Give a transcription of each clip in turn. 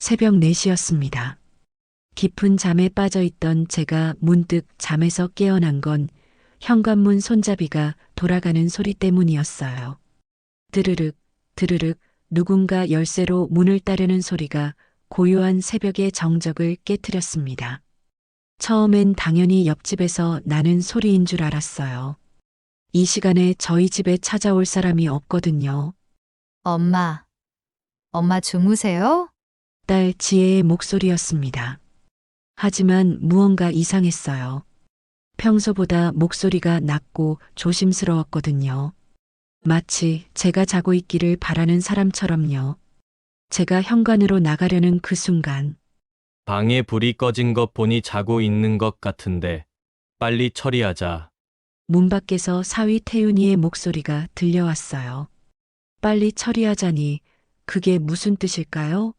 새벽 4시였습니다. 깊은 잠에 빠져 있던 제가 문득 잠에서 깨어난 건 현관문 손잡이가 돌아가는 소리 때문이었어요. 드르륵, 드르륵 누군가 열쇠로 문을 따려는 소리가 고요한 새벽의 정적을 깨트렸습니다. 처음엔 당연히 옆집에서 나는 소리인 줄 알았어요. 이 시간에 저희 집에 찾아올 사람이 없거든요. 엄마, 엄마 주무세요? 딸 지혜의 목소리였습니다. 하지만 무언가 이상했어요. 평소보다 목소리가 낮고 조심스러웠거든요. 마치 제가 자고 있기를 바라는 사람처럼요. 제가 현관으로 나가려는 그 순간 방에 불이 꺼진 것 보니 자고 있는 것 같은데 빨리 처리하자. 문 밖에서 사위 태윤이의 목소리가 들려왔어요. 빨리 처리하자니 그게 무슨 뜻일까요?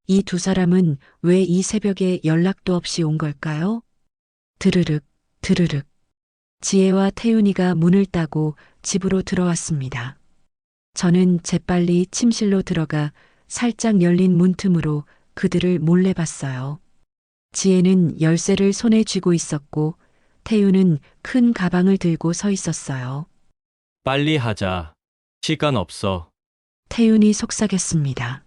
이 두 사람은 왜 이 새벽에 연락도 없이 온 걸까요? 드르륵, 드르륵. 지혜와 태윤이가 문을 따고 집으로 들어왔습니다. 저는 재빨리 침실로 들어가 살짝 열린 문틈으로 그들을 몰래 봤어요. 지혜는 열쇠를 손에 쥐고 있었고 태윤은 큰 가방을 들고 서 있었어요. 빨리 하자. 시간 없어. 태윤이 속삭였습니다.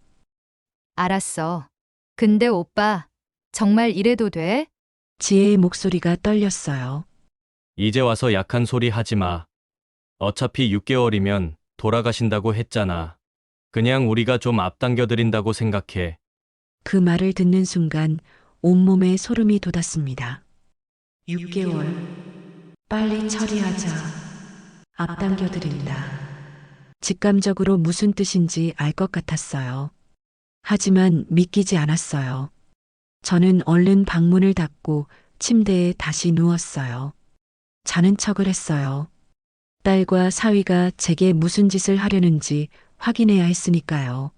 알았어. 근데 오빠, 정말 이래도 돼? 지혜의 목소리가 떨렸어요. 이제 와서 약한 소리 하지 마. 어차피 6개월이면 돌아가신다고 했잖아. 그냥 우리가 좀 앞당겨 드린다고 생각해. 그 말을 듣는 순간 온몸에 소름이 돋았습니다. 6개월. 빨리 처리하자. 앞당겨 드린다. 직감적으로 무슨 뜻인지 알 것 같았어요. 하지만 믿기지 않았어요. 저는 얼른 방문을 닫고 침대에 다시 누웠어요. 자는 척을 했어요. 딸과 사위가 제게 무슨 짓을 하려는지 확인해야 했으니까요.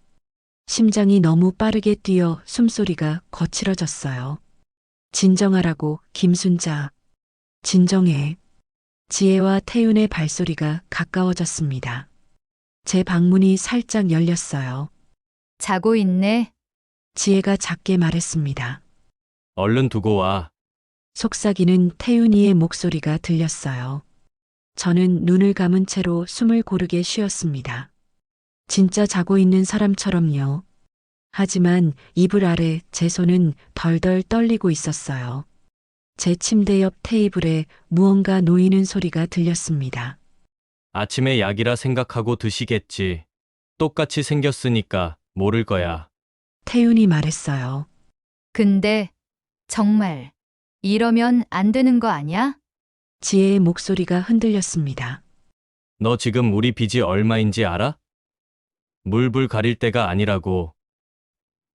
심장이 너무 빠르게 뛰어 숨소리가 거칠어졌어요. 진정하라고, 김순자. 진정해. 지혜와 태윤의 발소리가 가까워졌습니다. 제 방문이 살짝 열렸어요. 자고 있네. 지혜가 작게 말했습니다. 얼른 두고 와. 속삭이는 태윤이의 목소리가 들렸어요. 저는 눈을 감은 채로 숨을 고르게 쉬었습니다. 진짜 자고 있는 사람처럼요. 하지만 이불 아래 제 손은 덜덜 떨리고 있었어요. 제 침대 옆 테이블에 무언가 놓이는 소리가 들렸습니다. 아침에 약이라 생각하고 드시겠지. 똑같이 생겼으니까 모를 거야. 태윤이 말했어요. 근데, 정말, 이러면 안 되는 거 아냐? 지혜의 목소리가 흔들렸습니다. 너 지금 우리 빚이 얼마인지 알아? 물불 가릴 때가 아니라고.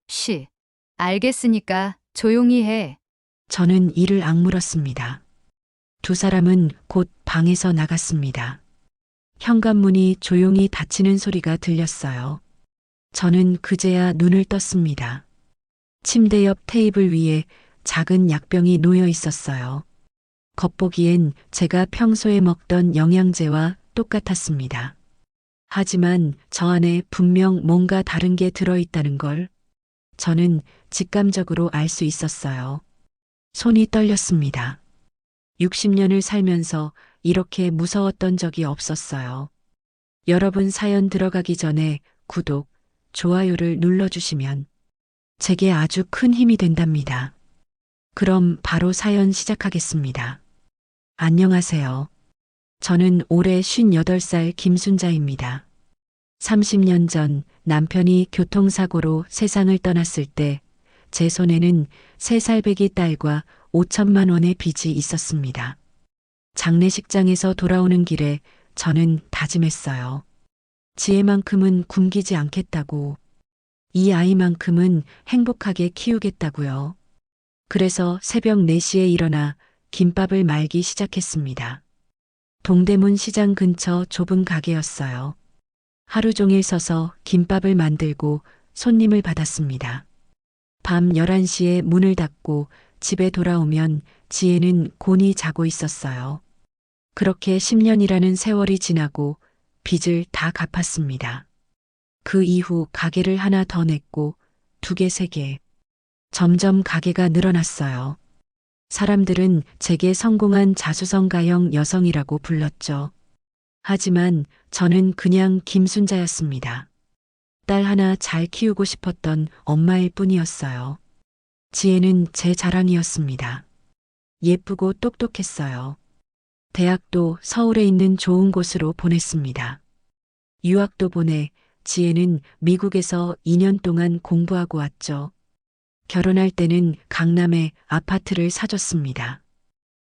쉬. 알겠으니까 조용히 해. 저는 이를 악물었습니다. 두 사람은 곧 방에서 나갔습니다. 현관문이 조용히 닫히는 소리가 들렸어요. 저는 그제야 눈을 떴습니다. 침대 옆 테이블 위에 작은 약병이 놓여 있었어요. 겉보기엔 제가 평소에 먹던 영양제와 똑같았습니다. 하지만 저 안에 분명 뭔가 다른 게 들어있다는 걸 저는 직감적으로 알 수 있었어요. 손이 떨렸습니다. 60년을 살면서 이렇게 무서웠던 적이 없었어요. 여러분 사연 들어가기 전에 구독, 좋아요를 눌러주시면 제게 아주 큰 힘이 된답니다. 그럼 바로 사연 시작하겠습니다. 안녕하세요. 저는 올해 58살 김순자입니다. 30년 전 남편이 교통사고로 세상을 떠났을 때 제 손에는 3살 배기 딸과 5천만 원의 빚이 있었습니다. 장례식장에서 돌아오는 길에 저는 다짐했어요. 지혜만큼은 굶기지 않겠다고, 이 아이만큼은 행복하게 키우겠다고요. 그래서 새벽 4시에 일어나 김밥을 말기 시작했습니다. 동대문 시장 근처 좁은 가게였어요. 하루 종일 서서 김밥을 만들고 손님을 받았습니다. 밤 11시에 문을 닫고 집에 돌아오면 지혜는 곤히 자고 있었어요. 그렇게 10년이라는 세월이 지나고 빚을 다 갚았습니다. 그 이후 가게를 하나 더 냈고 두 개, 세 개. 점점 가게가 늘어났어요. 사람들은 제게 성공한 자수성가형 여성이라고 불렀죠. 하지만 저는 그냥 김순자였습니다. 딸 하나 잘 키우고 싶었던 엄마일 뿐이었어요. 지혜는 제 자랑이었습니다. 예쁘고 똑똑했어요. 대학도 서울에 있는 좋은 곳으로 보냈습니다. 유학도 보내 지혜는 미국에서 2년 동안 공부하고 왔죠. 결혼할 때는 강남에 아파트를 사줬습니다.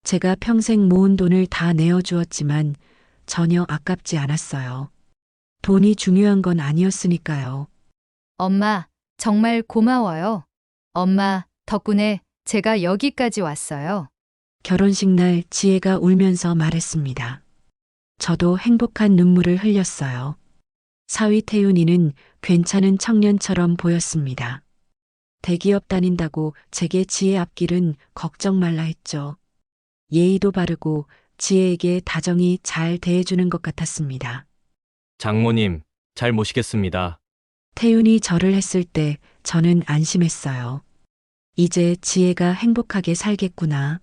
제가 평생 모은 돈을 다 내어주었지만 전혀 아깝지 않았어요. 돈이 중요한 건 아니었으니까요. 엄마, 정말 고마워요. 엄마, 덕분에 제가 여기까지 왔어요. 결혼식 날 지혜가 울면서 말했습니다. 저도 행복한 눈물을 흘렸어요. 사위 태윤이는 괜찮은 청년처럼 보였습니다. 대기업 다닌다고 제게 지혜 앞길은 걱정 말라 했죠. 예의도 바르고 지혜에게 다정히 잘 대해주는 것 같았습니다. 장모님, 잘 모시겠습니다. 태윤이 절을 했을 때 저는 안심했어요. 이제 지혜가 행복하게 살겠구나.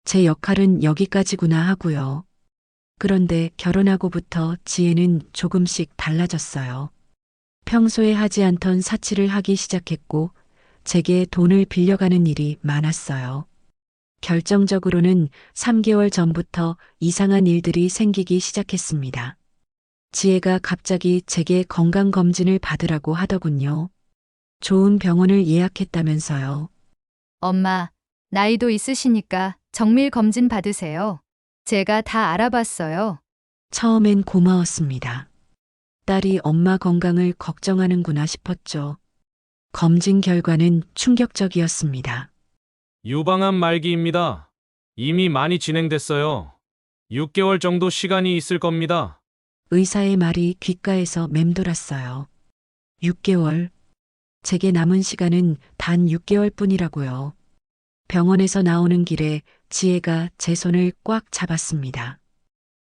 제 역할은 여기까지구나 하고요. 그런데 결혼하고부터 지혜는 조금씩 달라졌어요. 평소에 하지 않던 사치를 하기 시작했고 제게 돈을 빌려가는 일이 많았어요. 결정적으로는 3개월 전부터 이상한 일들이 생기기 시작했습니다. 지혜가 갑자기 제게 건강검진을 받으라고 하더군요. 좋은 병원을 예약했다면서요. 엄마, 나이도 있으시니까 정밀 검진 받으세요. 제가 다 알아봤어요. 처음엔 고마웠습니다. 딸이 엄마 건강을 걱정하는구나 싶었죠. 검진 결과는 충격적이었습니다. 유방암 말기입니다. 이미 많이 진행됐어요. 6개월 정도 시간이 있을 겁니다. 의사의 말이 귓가에서 맴돌았어요. 6개월. 제게 남은 시간은 단 6개월 뿐이라고요. 병원에서 나오는 길에 지혜가 제 손을 꽉 잡았습니다.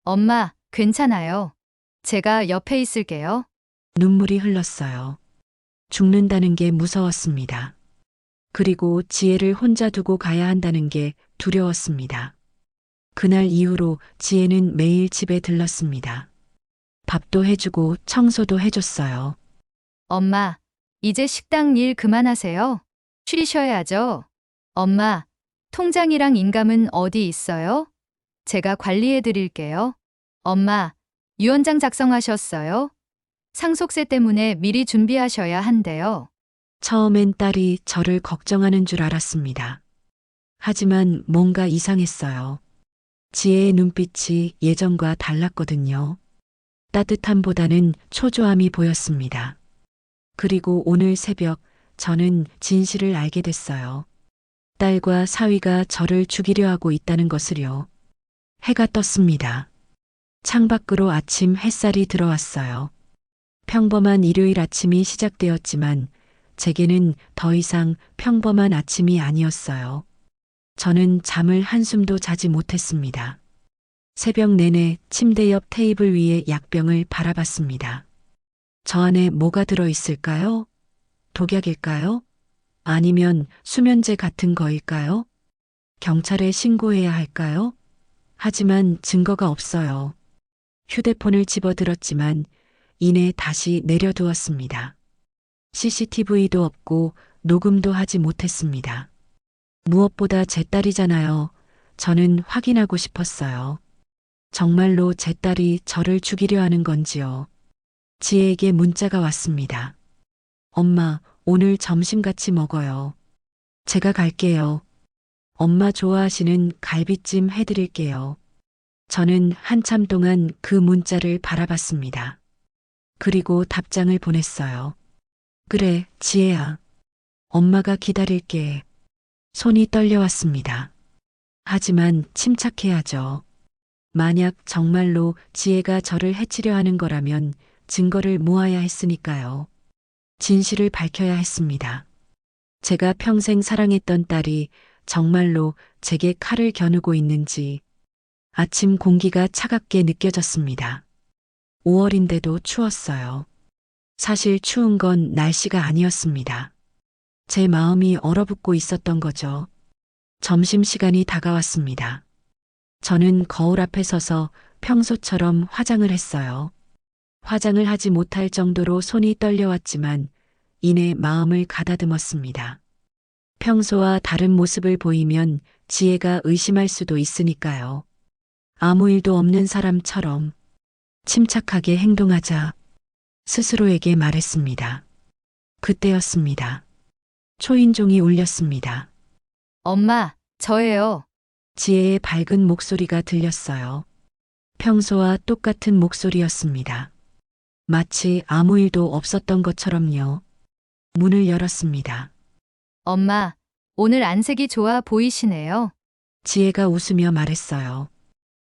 엄마, 괜찮아요. 제가 옆에 있을게요. 눈물이 흘렀어요. 죽는다는 게 무서웠습니다. 그리고 지혜를 혼자 두고 가야 한다는 게 두려웠습니다. 그날 이후로 지혜는 매일 집에 들렀습니다. 밥도 해주고 청소도 해줬어요. 엄마, 이제 식당 일 그만하세요. 쉬셔야죠. 엄마, 통장이랑 인감은 어디 있어요? 제가 관리해 드릴게요. 엄마, 유언장 작성하셨어요? 상속세 때문에 미리 준비하셔야 한대요. 처음엔 딸이 저를 걱정하는 줄 알았습니다. 하지만 뭔가 이상했어요. 지혜의 눈빛이 예전과 달랐거든요. 따뜻함보다는 초조함이 보였습니다. 그리고 오늘 새벽 저는 진실을 알게 됐어요. 딸과 사위가 저를 죽이려 하고 있다는 것을요. 해가 떴습니다. 창밖으로 아침 햇살이 들어왔어요. 평범한 일요일 아침이 시작되었지만 제게는 더 이상 평범한 아침이 아니었어요. 저는 잠을 한숨도 자지 못했습니다. 새벽 내내 침대 옆 테이블 위에 약병을 바라봤습니다. 저 안에 뭐가 들어있을까요? 독약일까요? 아니면 수면제 같은 거일까요? 경찰에 신고해야 할까요? 하지만 증거가 없어요. 휴대폰을 집어들었지만 이내 다시 내려두었습니다. CCTV도 없고 녹음도 하지 못했습니다. 무엇보다 제 딸이잖아요. 저는 확인하고 싶었어요. 정말로 제 딸이 저를 죽이려 하는 건지요. 지혜에게 문자가 왔습니다. 엄마, 오늘 점심 같이 먹어요. 제가 갈게요. 엄마 좋아하시는 갈비찜 해드릴게요. 저는 한참 동안 그 문자를 바라봤습니다. 그리고 답장을 보냈어요. 그래, 지혜야. 엄마가 기다릴게. 손이 떨려왔습니다. 하지만 침착해야죠. 만약 정말로 지혜가 저를 해치려 하는 거라면 증거를 모아야 했으니까요. 진실을 밝혀야 했습니다. 제가 평생 사랑했던 딸이 정말로 제게 칼을 겨누고 있는지 아침 공기가 차갑게 느껴졌습니다. 5월인데도 추웠어요. 사실 추운 건 날씨가 아니었습니다. 제 마음이 얼어붙고 있었던 거죠. 점심시간이 다가왔습니다. 저는 거울 앞에 서서 평소처럼 화장을 했어요. 화장을 하지 못할 정도로 손이 떨려왔지만 이내 마음을 가다듬었습니다. 평소와 다른 모습을 보이면 지혜가 의심할 수도 있으니까요. 아무 일도 없는 사람처럼 침착하게 행동하자 스스로에게 말했습니다. 그때였습니다. 초인종이 울렸습니다. 엄마, 저예요. 지혜의 밝은 목소리가 들렸어요. 평소와 똑같은 목소리였습니다. 마치 아무 일도 없었던 것처럼요. 문을 열었습니다. 엄마, 오늘 안색이 좋아 보이시네요. 지혜가 웃으며 말했어요.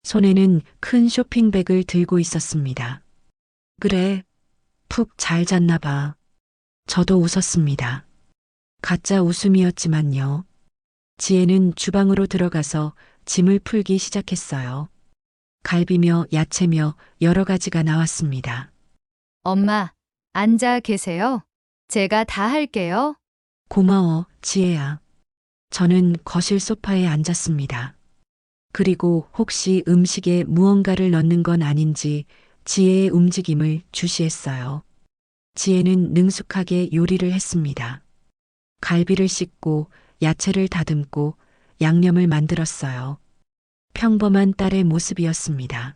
손에는 큰 쇼핑백을 들고 있었습니다. 그래, 푹 잘 잤나 봐. 저도 웃었습니다. 가짜 웃음이었지만요. 지혜는 주방으로 들어가서 짐을 풀기 시작했어요. 갈비며 야채며 여러 가지가 나왔습니다. 엄마, 앉아 계세요. 제가 다 할게요. 고마워, 지혜야. 저는 거실 소파에 앉았습니다. 그리고 혹시 음식에 무언가를 넣는 건 아닌지 지혜의 움직임을 주시했어요. 지혜는 능숙하게 요리를 했습니다. 갈비를 씻고 야채를 다듬고 양념을 만들었어요. 평범한 딸의 모습이었습니다.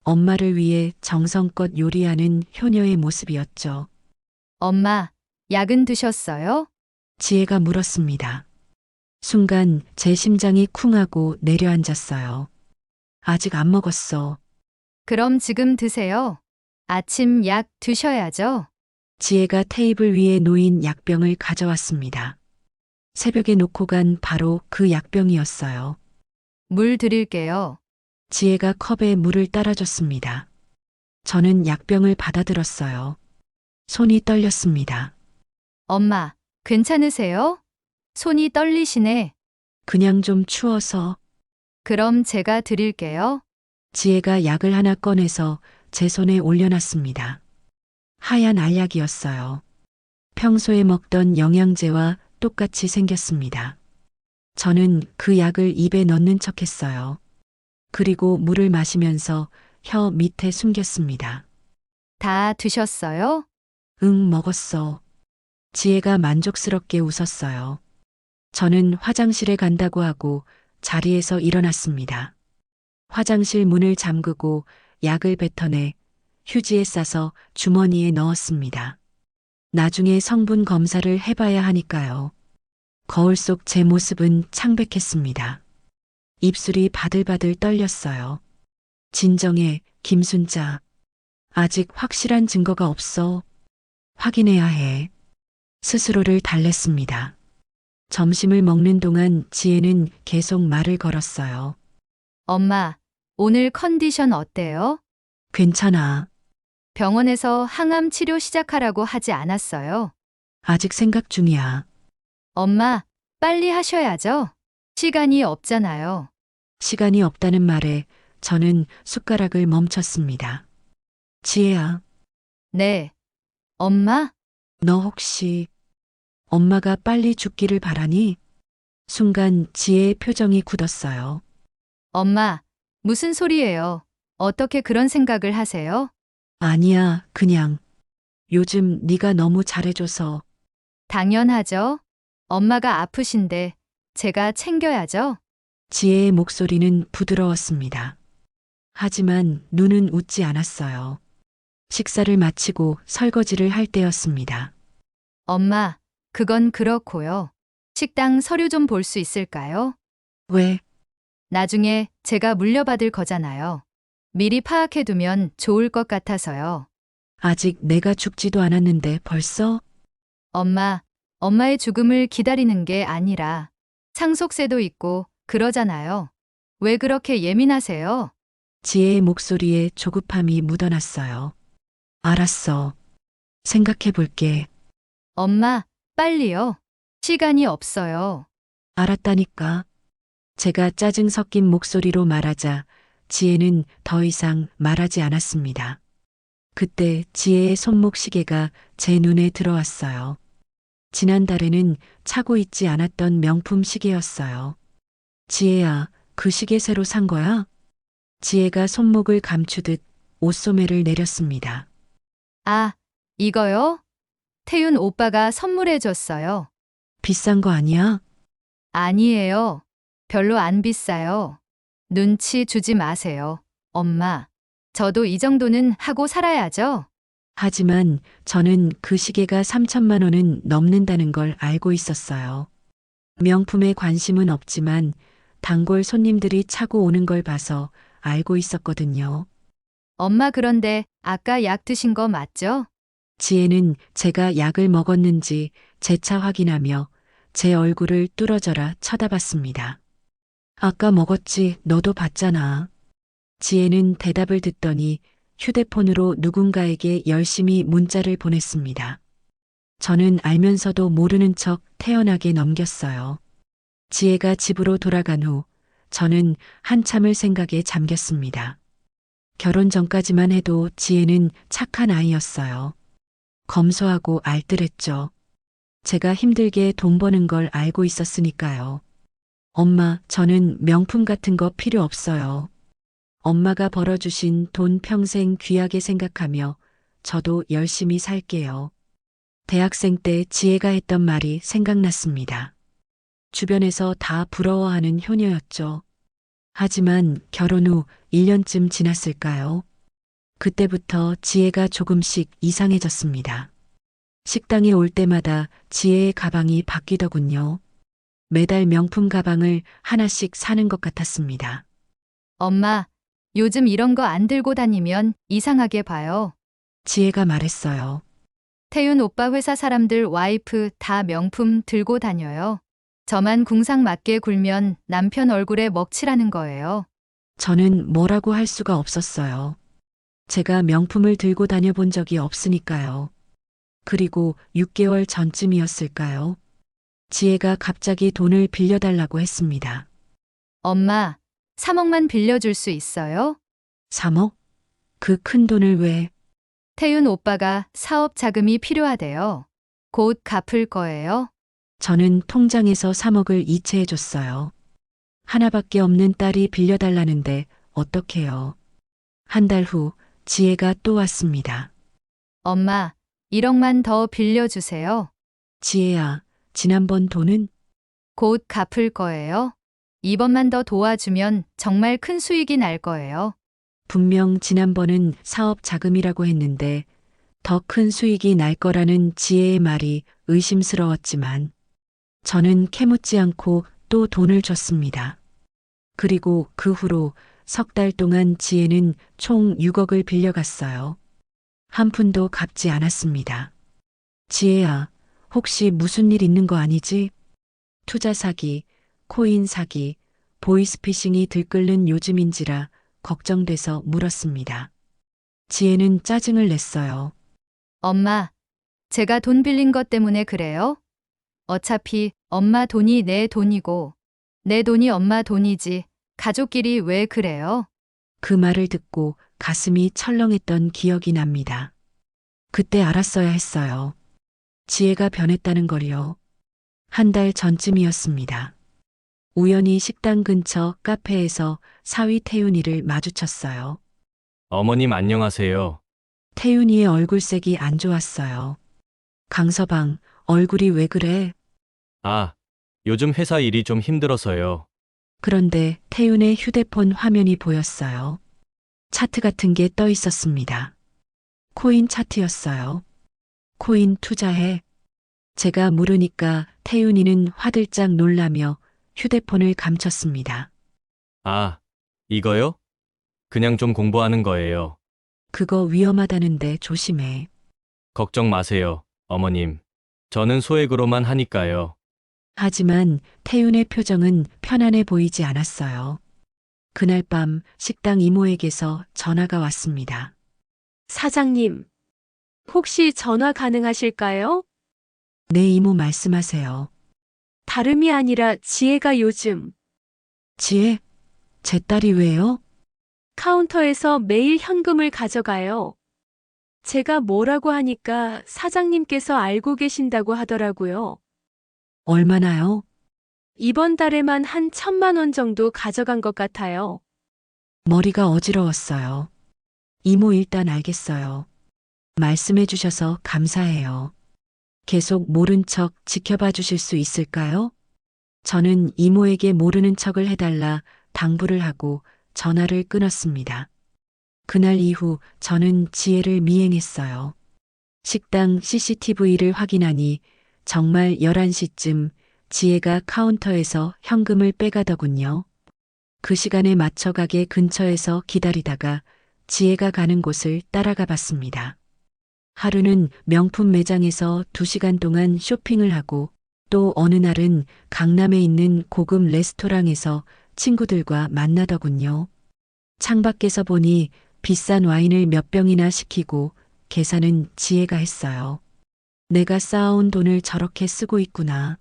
엄마를 위해 정성껏 요리하는 효녀의 모습이었죠. 엄마, 약은 드셨어요? 지혜가 물었습니다. 순간 제 심장이 쿵하고 내려앉았어요. 아직 안 먹었어. 그럼 지금 드세요. 아침 약 드셔야죠. 지혜가 테이블 위에 놓인 약병을 가져왔습니다. 새벽에 놓고 간 바로 그 약병이었어요. 물 드릴게요. 지혜가 컵에 물을 따라줬습니다. 저는 약병을 받아들었어요. 손이 떨렸습니다. 엄마, 괜찮으세요? 손이 떨리시네. 그냥 좀 추워서. 그럼 제가 드릴게요. 지혜가 약을 하나 꺼내서 제 손에 올려놨습니다. 하얀 알약이었어요. 평소에 먹던 영양제와 똑같이 생겼습니다. 저는 그 약을 입에 넣는 척 했어요. 그리고 물을 마시면서 혀 밑에 숨겼습니다. 다 드셨어요? 응, 먹었어. 지혜가 만족스럽게 웃었어요. 저는 화장실에 간다고 하고 자리에서 일어났습니다. 화장실 문을 잠그고 약을 뱉어내 휴지에 싸서 주머니에 넣었습니다. 나중에 성분 검사를 해봐야 하니까요. 거울 속 제 모습은 창백했습니다. 입술이 바들바들 떨렸어요. 진정해, 김순자. 아직 확실한 증거가 없어. 확인해야 해. 스스로를 달랬습니다. 점심을 먹는 동안 지혜는 계속 말을 걸었어요. 엄마, 오늘 컨디션 어때요? 괜찮아. 병원에서 항암 치료 시작하라고 하지 않았어요. 아직 생각 중이야. 엄마, 빨리 하셔야죠. 시간이 없잖아요. 시간이 없다는 말에 저는 숟가락을 멈췄습니다. 지혜야, 네. 엄마? 너 혹시 엄마가 빨리 죽기를 바라니? 순간 지혜의 표정이 굳었어요. 엄마, 무슨 소리예요? 어떻게 그런 생각을 하세요? 아니야, 그냥 요즘 네가 너무 잘해줘서. 당연하죠. 엄마가 아프신데 제가 챙겨야죠. 지혜의 목소리는 부드러웠습니다. 하지만 눈은 웃지 않았어요. 식사를 마치고 설거지를 할 때였습니다. 엄마, 그건 그렇고요. 식당 서류 좀 볼 수 있을까요? 왜? 나중에 제가 물려받을 거잖아요. 미리 파악해두면 좋을 것 같아서요. 아직 내가 죽지도 않았는데 벌써? 엄마의 죽음을 기다리는 게 아니라 상속세도 있고 그러잖아요. 왜 그렇게 예민하세요? 지혜의 목소리에 조급함이 묻어났어요. 알았어. 생각해 볼게. 엄마, 빨리요. 시간이 없어요. 알았다니까. 제가 짜증 섞인 목소리로 말하자 지혜는 더 이상 말하지 않았습니다. 그때 지혜의 손목 시계가 제 눈에 들어왔어요. 지난달에는 차고 있지 않았던 명품 시계였어요. 지혜야, 그 시계 새로 산 거야? 지혜가 손목을 감추듯 옷소매를 내렸습니다. 아, 이거요? 태윤 오빠가 선물해 줬어요. 비싼 거 아니야? 아니에요. 별로 안 비싸요. 눈치 주지 마세요. 엄마. 저도 이 정도는 하고 살아야죠. 하지만 저는 그 시계가 3천만 원은 넘는다는 걸 알고 있었어요. 명품에 관심은 없지만 단골 손님들이 차고 오는 걸 봐서 알고 있었거든요. 엄마 그런데 아까 약 드신 거 맞죠? 지혜는 제가 약을 먹었는지 재차 확인하며 제 얼굴을 뚫어져라 쳐다봤습니다. 아까 먹었지, 너도 봤잖아. 지혜는 대답을 듣더니 휴대폰으로 누군가에게 열심히 문자를 보냈습니다. 저는 알면서도 모르는 척 태연하게 넘겼어요. 지혜가 집으로 돌아간 후 저는 한참을 생각에 잠겼습니다. 결혼 전까지만 해도 지혜는 착한 아이였어요. 검소하고 알뜰했죠. 제가 힘들게 돈 버는 걸 알고 있었으니까요. 엄마, 저는 명품 같은 거 필요 없어요. 엄마가 벌어주신 돈 평생 귀하게 생각하며 저도 열심히 살게요. 대학생 때 지혜가 했던 말이 생각났습니다. 주변에서 다 부러워하는 효녀였죠. 하지만 결혼 후 1년쯤 지났을까요? 그때부터 지혜가 조금씩 이상해졌습니다. 식당에 올 때마다 지혜의 가방이 바뀌더군요. 매달 명품 가방을 하나씩 사는 것 같았습니다. 엄마, 요즘 이런 거 안 들고 다니면 이상하게 봐요. 지혜가 말했어요. 태윤 오빠 회사 사람들 와이프 다 명품 들고 다녀요. 저만 궁상 맞게 굴면 남편 얼굴에 먹칠하는 거예요. 저는 뭐라고 할 수가 없었어요. 제가 명품을 들고 다녀본 적이 없으니까요. 그리고 6개월 전쯤이었을까요? 지혜가 갑자기 돈을 빌려달라고 했습니다. 엄마, 3억만 빌려줄 수 있어요? 3억? 그 큰 돈을 왜? 태윤 오빠가 사업 자금이 필요하대요. 곧 갚을 거예요. 저는 통장에서 3억을 이체해줬어요. 하나밖에 없는 딸이 빌려달라는데 어떡해요. 한 달 후 지혜가 또 왔습니다. 엄마, 1억만 더 빌려주세요. 지혜야, 지난번 돈은? 곧 갚을 거예요. 이번만 더 도와주면 정말 큰 수익이 날 거예요. 분명 지난번은 사업 자금이라고 했는데 더 큰 수익이 날 거라는 지혜의 말이 의심스러웠지만 저는 캐묻지 않고 또 돈을 줬습니다. 그리고 그 후로 석 달 동안 지혜는 총 6억을 빌려갔어요. 한 푼도 갚지 않았습니다. 지혜야, 혹시 무슨 일 있는 거 아니지? 투자 사기, 코인 사기, 보이스피싱이 들끓는 요즘인지라 걱정돼서 물었습니다. 지혜는 짜증을 냈어요. 엄마, 제가 돈 빌린 것 때문에 그래요? 어차피 엄마 돈이 내 돈이고 내 돈이 엄마 돈이지 가족끼리 왜 그래요? 그 말을 듣고 가슴이 철렁했던 기억이 납니다. 그때 알았어야 했어요. 지혜가 변했다는 걸요. 한 달 전쯤이었습니다. 우연히 식당 근처 카페에서 사위 태윤이를 마주쳤어요. 어머님 안녕하세요. 태윤이의 얼굴색이 안 좋았어요. 강서방, 얼굴이 왜 그래? 아, 요즘 회사 일이 좀 힘들어서요. 그런데 태윤의 휴대폰 화면이 보였어요. 차트 같은 게 떠 있었습니다. 코인 차트였어요. 코인 투자해. 제가 물으니까 태윤이는 화들짝 놀라며 휴대폰을 감췄습니다. 아, 이거요? 그냥 좀 공부하는 거예요. 그거 위험하다는데 조심해. 걱정 마세요, 어머님. 저는 소액으로만 하니까요. 하지만 태윤의 표정은 편안해 보이지 않았어요. 그날 밤 식당 이모에게서 전화가 왔습니다. 사장님, 혹시 전화 가능하실까요? 네, 이모 말씀하세요. 다름이 아니라 지혜가 요즘 지혜? 제 딸이 왜요? 카운터에서 매일 현금을 가져가요. 제가 뭐라고 하니까 사장님께서 알고 계신다고 하더라고요. 얼마나요? 이번 달에만 한 1,000만 원 정도 가져간 것 같아요. 머리가 어지러웠어요. 이모 일단 알겠어요. 말씀해 주셔서 감사해요. 계속 모른 척 지켜봐 주실 수 있을까요? 저는 이모에게 모르는 척을 해달라 당부를 하고 전화를 끊었습니다. 그날 이후 저는 지혜를 미행했어요. 식당 CCTV를 확인하니 정말 11시쯤 지혜가 카운터에서 현금을 빼가더군요. 그 시간에 맞춰 가게 근처에서 기다리다가 지혜가 가는 곳을 따라가 봤습니다. 하루는 명품 매장에서 2시간 동안 쇼핑을 하고 또 어느 날은 강남에 있는 고급 레스토랑에서 친구들과 만나더군요. 창밖에서 보니 비싼 와인을 몇 병이나 시키고 계산은 지혜가 했어요. 내가 쌓아온 돈을 저렇게 쓰고 있구나.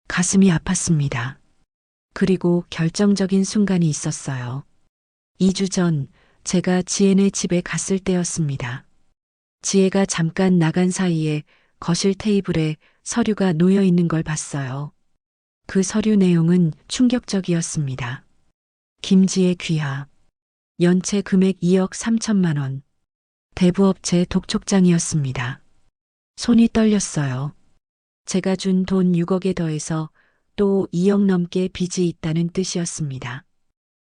가슴이 아팠습니다. 그리고 결정적인 순간이 있었어요. 2주 전 제가 지혜네 집에 갔을 때였습니다. 지혜가 잠깐 나간 사이에 거실 테이블에 서류가 놓여 있는 걸 봤어요. 그 서류 내용은 충격적이었습니다. 김지혜 귀하. 연체 금액 2억 3천만 원. 대부업체 독촉장이었습니다. 손이 떨렸어요. 제가 준 돈 6억에 더해서 또 2억 넘게 빚이 있다는 뜻이었습니다.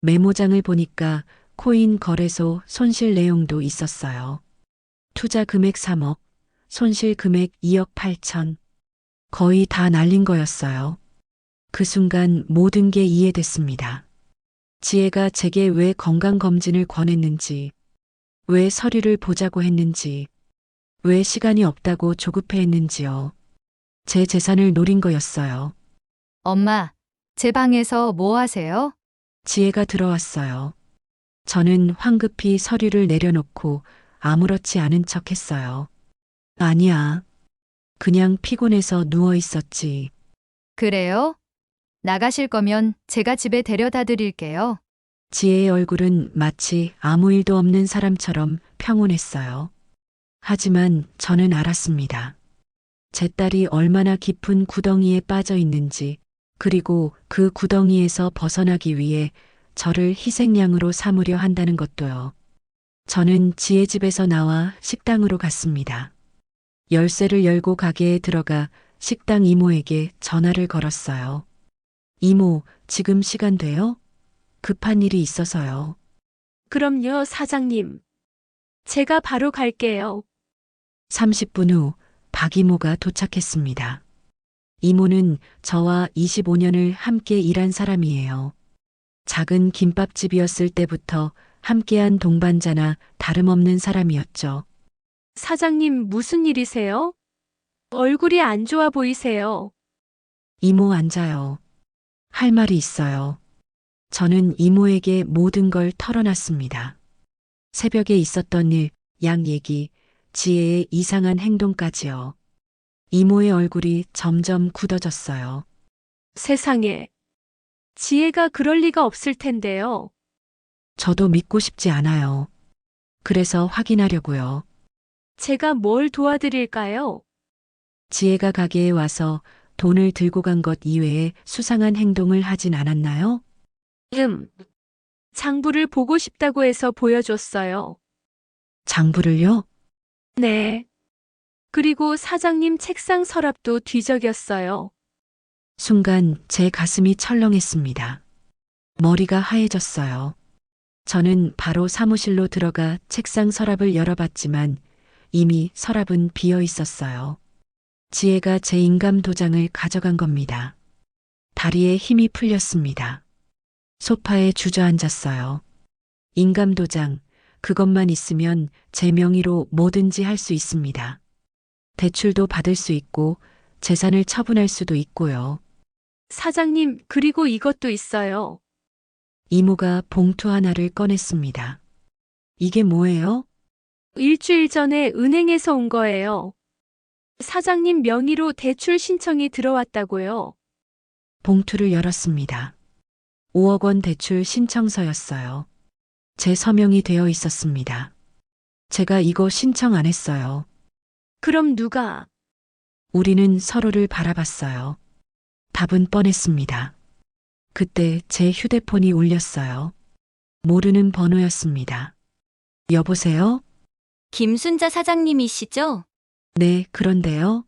메모장을 보니까 코인 거래소 손실 내용도 있었어요. 투자 금액 3억, 손실 금액 2억 8천. 거의 다 날린 거였어요. 그 순간 모든 게 이해됐습니다. 지혜가 제게 왜 건강검진을 권했는지, 왜 서류를 보자고 했는지, 왜 시간이 없다고 조급해했는지요. 제 재산을 노린 거였어요. 엄마, 제 방에서 뭐 하세요? 지혜가 들어왔어요. 저는 황급히 서류를 내려놓고 아무렇지 않은 척 했어요. 아니야. 그냥 피곤해서 누워 있었지. 그래요? 나가실 거면 제가 집에 데려다 드릴게요. 지혜의 얼굴은 마치 아무 일도 없는 사람처럼 평온했어요. 하지만 저는 알았습니다. 제 딸이 얼마나 깊은 구덩이에 빠져 있는지, 그리고 그 구덩이에서 벗어나기 위해 저를 희생양으로 삼으려 한다는 것도요. 저는 지혜 집에서 나와 식당으로 갔습니다. 열쇠를 열고 가게에 들어가 식당 이모에게 전화를 걸었어요. 이모, 지금 시간 돼요? 급한 일이 있어서요. 그럼요, 사장님. 제가 바로 갈게요. 30분 후 박 이모가 도착했습니다. 이모는 저와 25년을 함께 일한 사람이에요. 작은 김밥집이었을 때부터 함께한 동반자나 다름없는 사람이었죠. 사장님, 무슨 일이세요? 얼굴이 안 좋아 보이세요. 이모 앉아요. 할 말이 있어요. 저는 이모에게 모든 걸 털어놨습니다. 새벽에 있었던 일, 양 얘기, 지혜의 이상한 행동까지요. 이모의 얼굴이 점점 굳어졌어요. 세상에. 지혜가 그럴 리가 없을 텐데요. 저도 믿고 싶지 않아요. 그래서 확인하려고요. 제가 뭘 도와드릴까요? 지혜가 가게에 와서 돈을 들고 간 것 이외에 수상한 행동을 하진 않았나요? 장부를 보고 싶다고 해서 보여줬어요. 장부를요? 네. 그리고 사장님 책상 서랍도 뒤적였어요. 순간 제 가슴이 철렁했습니다. 머리가 하얘졌어요. 저는 바로 사무실로 들어가 책상 서랍을 열어봤지만 이미 서랍은 비어 있었어요. 지혜가 제 인감 도장을 가져간 겁니다. 다리에 힘이 풀렸습니다. 소파에 주저앉았어요. 인감 도장, 그것만 있으면 제 명의로 뭐든지 할 수 있습니다. 대출도 받을 수 있고 재산을 처분할 수도 있고요. 사장님, 그리고 이것도 있어요. 이모가 봉투 하나를 꺼냈습니다. 이게 뭐예요? 일주일 전에 은행에서 온 거예요. 사장님 명의로 대출 신청이 들어왔다고요. 봉투를 열었습니다. 5억 원 대출 신청서였어요. 제 서명이 되어 있었습니다. 제가 이거 신청 안 했어요. 그럼 누가? 우리는 서로를 바라봤어요. 답은 뻔했습니다. 그때 제 휴대폰이 울렸어요. 모르는 번호였습니다. 여보세요? 김순자 사장님이시죠? 네, 그런데요.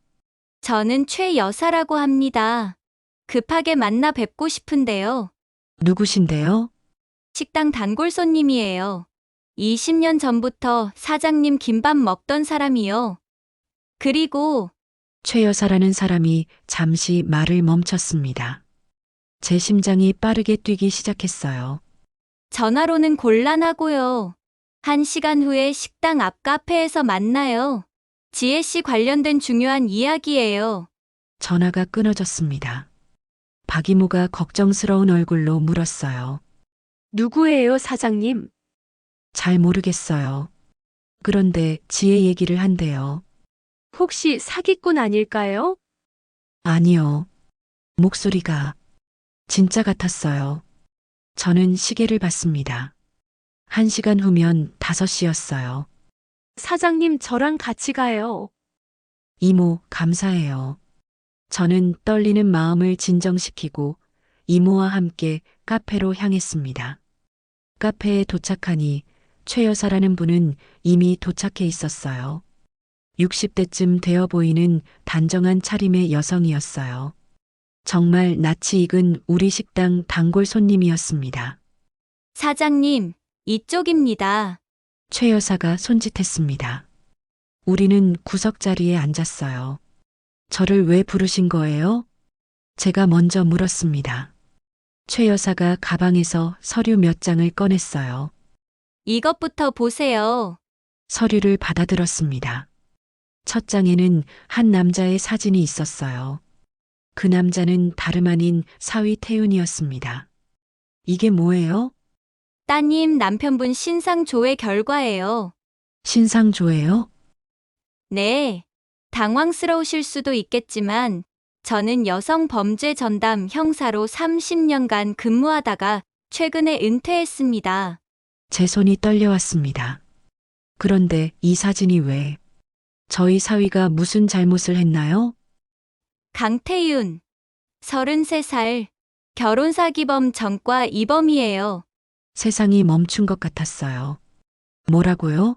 저는 최 여사라고 합니다. 급하게 만나 뵙고 싶은데요. 누구신데요? 식당 단골 손님이에요. 20년 전부터 사장님 김밥 먹던 사람이요. 그리고 최 여사라는 사람이 잠시 말을 멈췄습니다. 제 심장이 빠르게 뛰기 시작했어요. 전화로는 곤란하고요. 1시간 후에 식당 앞 카페에서 만나요. 지혜 씨 관련된 중요한 이야기예요. 전화가 끊어졌습니다. 박 이모가 걱정스러운 얼굴로 물었어요. 누구예요, 사장님? 잘 모르겠어요. 그런데 지혜 얘기를 한대요. 혹시 사기꾼 아닐까요? 아니요. 목소리가 진짜 같았어요. 저는 시계를 봤습니다. 1시간 후면 5시였어요. 사장님, 저랑 같이 가요. 이모, 감사해요. 저는 떨리는 마음을 진정시키고 이모와 함께 카페로 향했습니다. 카페에 도착하니 최 여사라는 분은 이미 도착해 있었어요. 60대쯤 되어 보이는 단정한 차림의 여성이었어요. 정말 낯이 익은 우리 식당 단골 손님이었습니다. 사장님, 이쪽입니다. 최 여사가 손짓했습니다. 우리는 구석자리에 앉았어요. 저를 왜 부르신 거예요? 제가 먼저 물었습니다. 최 여사가 가방에서 서류 몇 장을 꺼냈어요. 이것부터 보세요. 서류를 받아들었습니다. 첫 장에는 한 남자의 사진이 있었어요. 그 남자는 다름 아닌 사위 태윤이었습니다. 이게 뭐예요? 따님 남편분 신상 조회 결과예요. 신상조예요? 네. 당황스러우실 수도 있겠지만 저는 여성 범죄 전담 형사로 30년간 근무하다가 최근에 은퇴했습니다. 제 손이 떨려왔습니다. 그런데 이 사진이 왜? 저희 사위가 무슨 잘못을 했나요? 강태윤, 33살, 결혼사기범 전과 이범이에요. 세상이 멈춘 것 같았어요. 뭐라고요?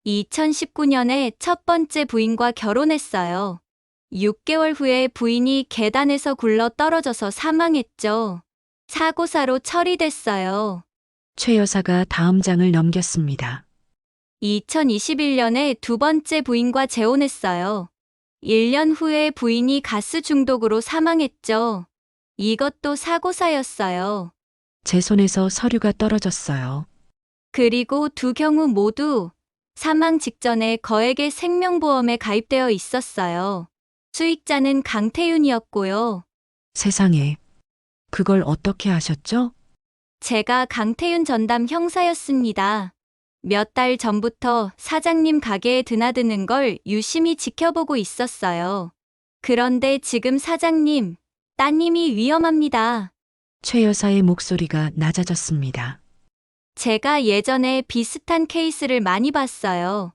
2019년에 첫 번째 부인과 결혼했어요. 6개월 후에 부인이 계단에서 굴러 떨어져서 사망했죠. 사고사로 처리됐어요. 최 여사가 다음 장을 넘겼습니다. 2021년에 두 번째 부인과 재혼했어요. 1년 후에 부인이 가스 중독으로 사망했죠. 이것도 사고사였어요. 제 손에서 서류가 떨어졌어요. 그리고 두 경우 모두 사망 직전에 거액의 생명보험에 가입되어 있었어요. 수익자는 강태윤이었고요. 세상에. 그걸 어떻게 하셨죠? 제가 강태윤 전담 형사였습니다. 몇 달 전부터 사장님 가게에 드나드는 걸 유심히 지켜보고 있었어요. 그런데 지금 사장님, 따님이 위험합니다. 최 여사의 목소리가 낮아졌습니다. 제가 예전에 비슷한 케이스를 많이 봤어요.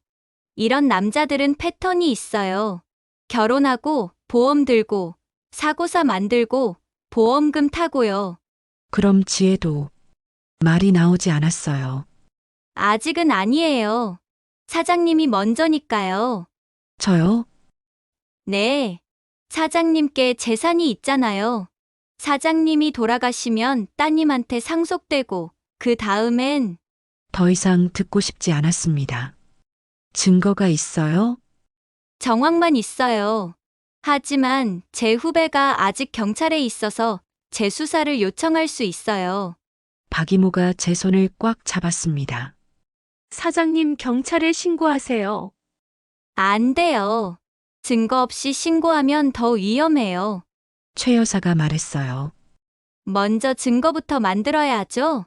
이런 남자들은 패턴이 있어요. 결혼하고 보험 들고 사고사 만들고 보험금 타고요. 그럼 지혜도 말이 나오지 않았어요. 아직은 아니에요. 사장님이 먼저니까요. 저요? 네. 사장님께 재산이 있잖아요. 사장님이 돌아가시면 따님한테 상속되고 그 다음엔 더 이상 듣고 싶지 않았습니다. 증거가 있어요? 정황만 있어요. 하지만 제 후배가 아직 경찰에 있어서 재수사를 요청할 수 있어요. 박 이모가 제 손을 꽉 잡았습니다. 사장님, 경찰에 신고하세요. 안 돼요. 증거 없이 신고하면 더 위험해요. 최 여사가 말했어요. 먼저 증거부터 만들어야죠.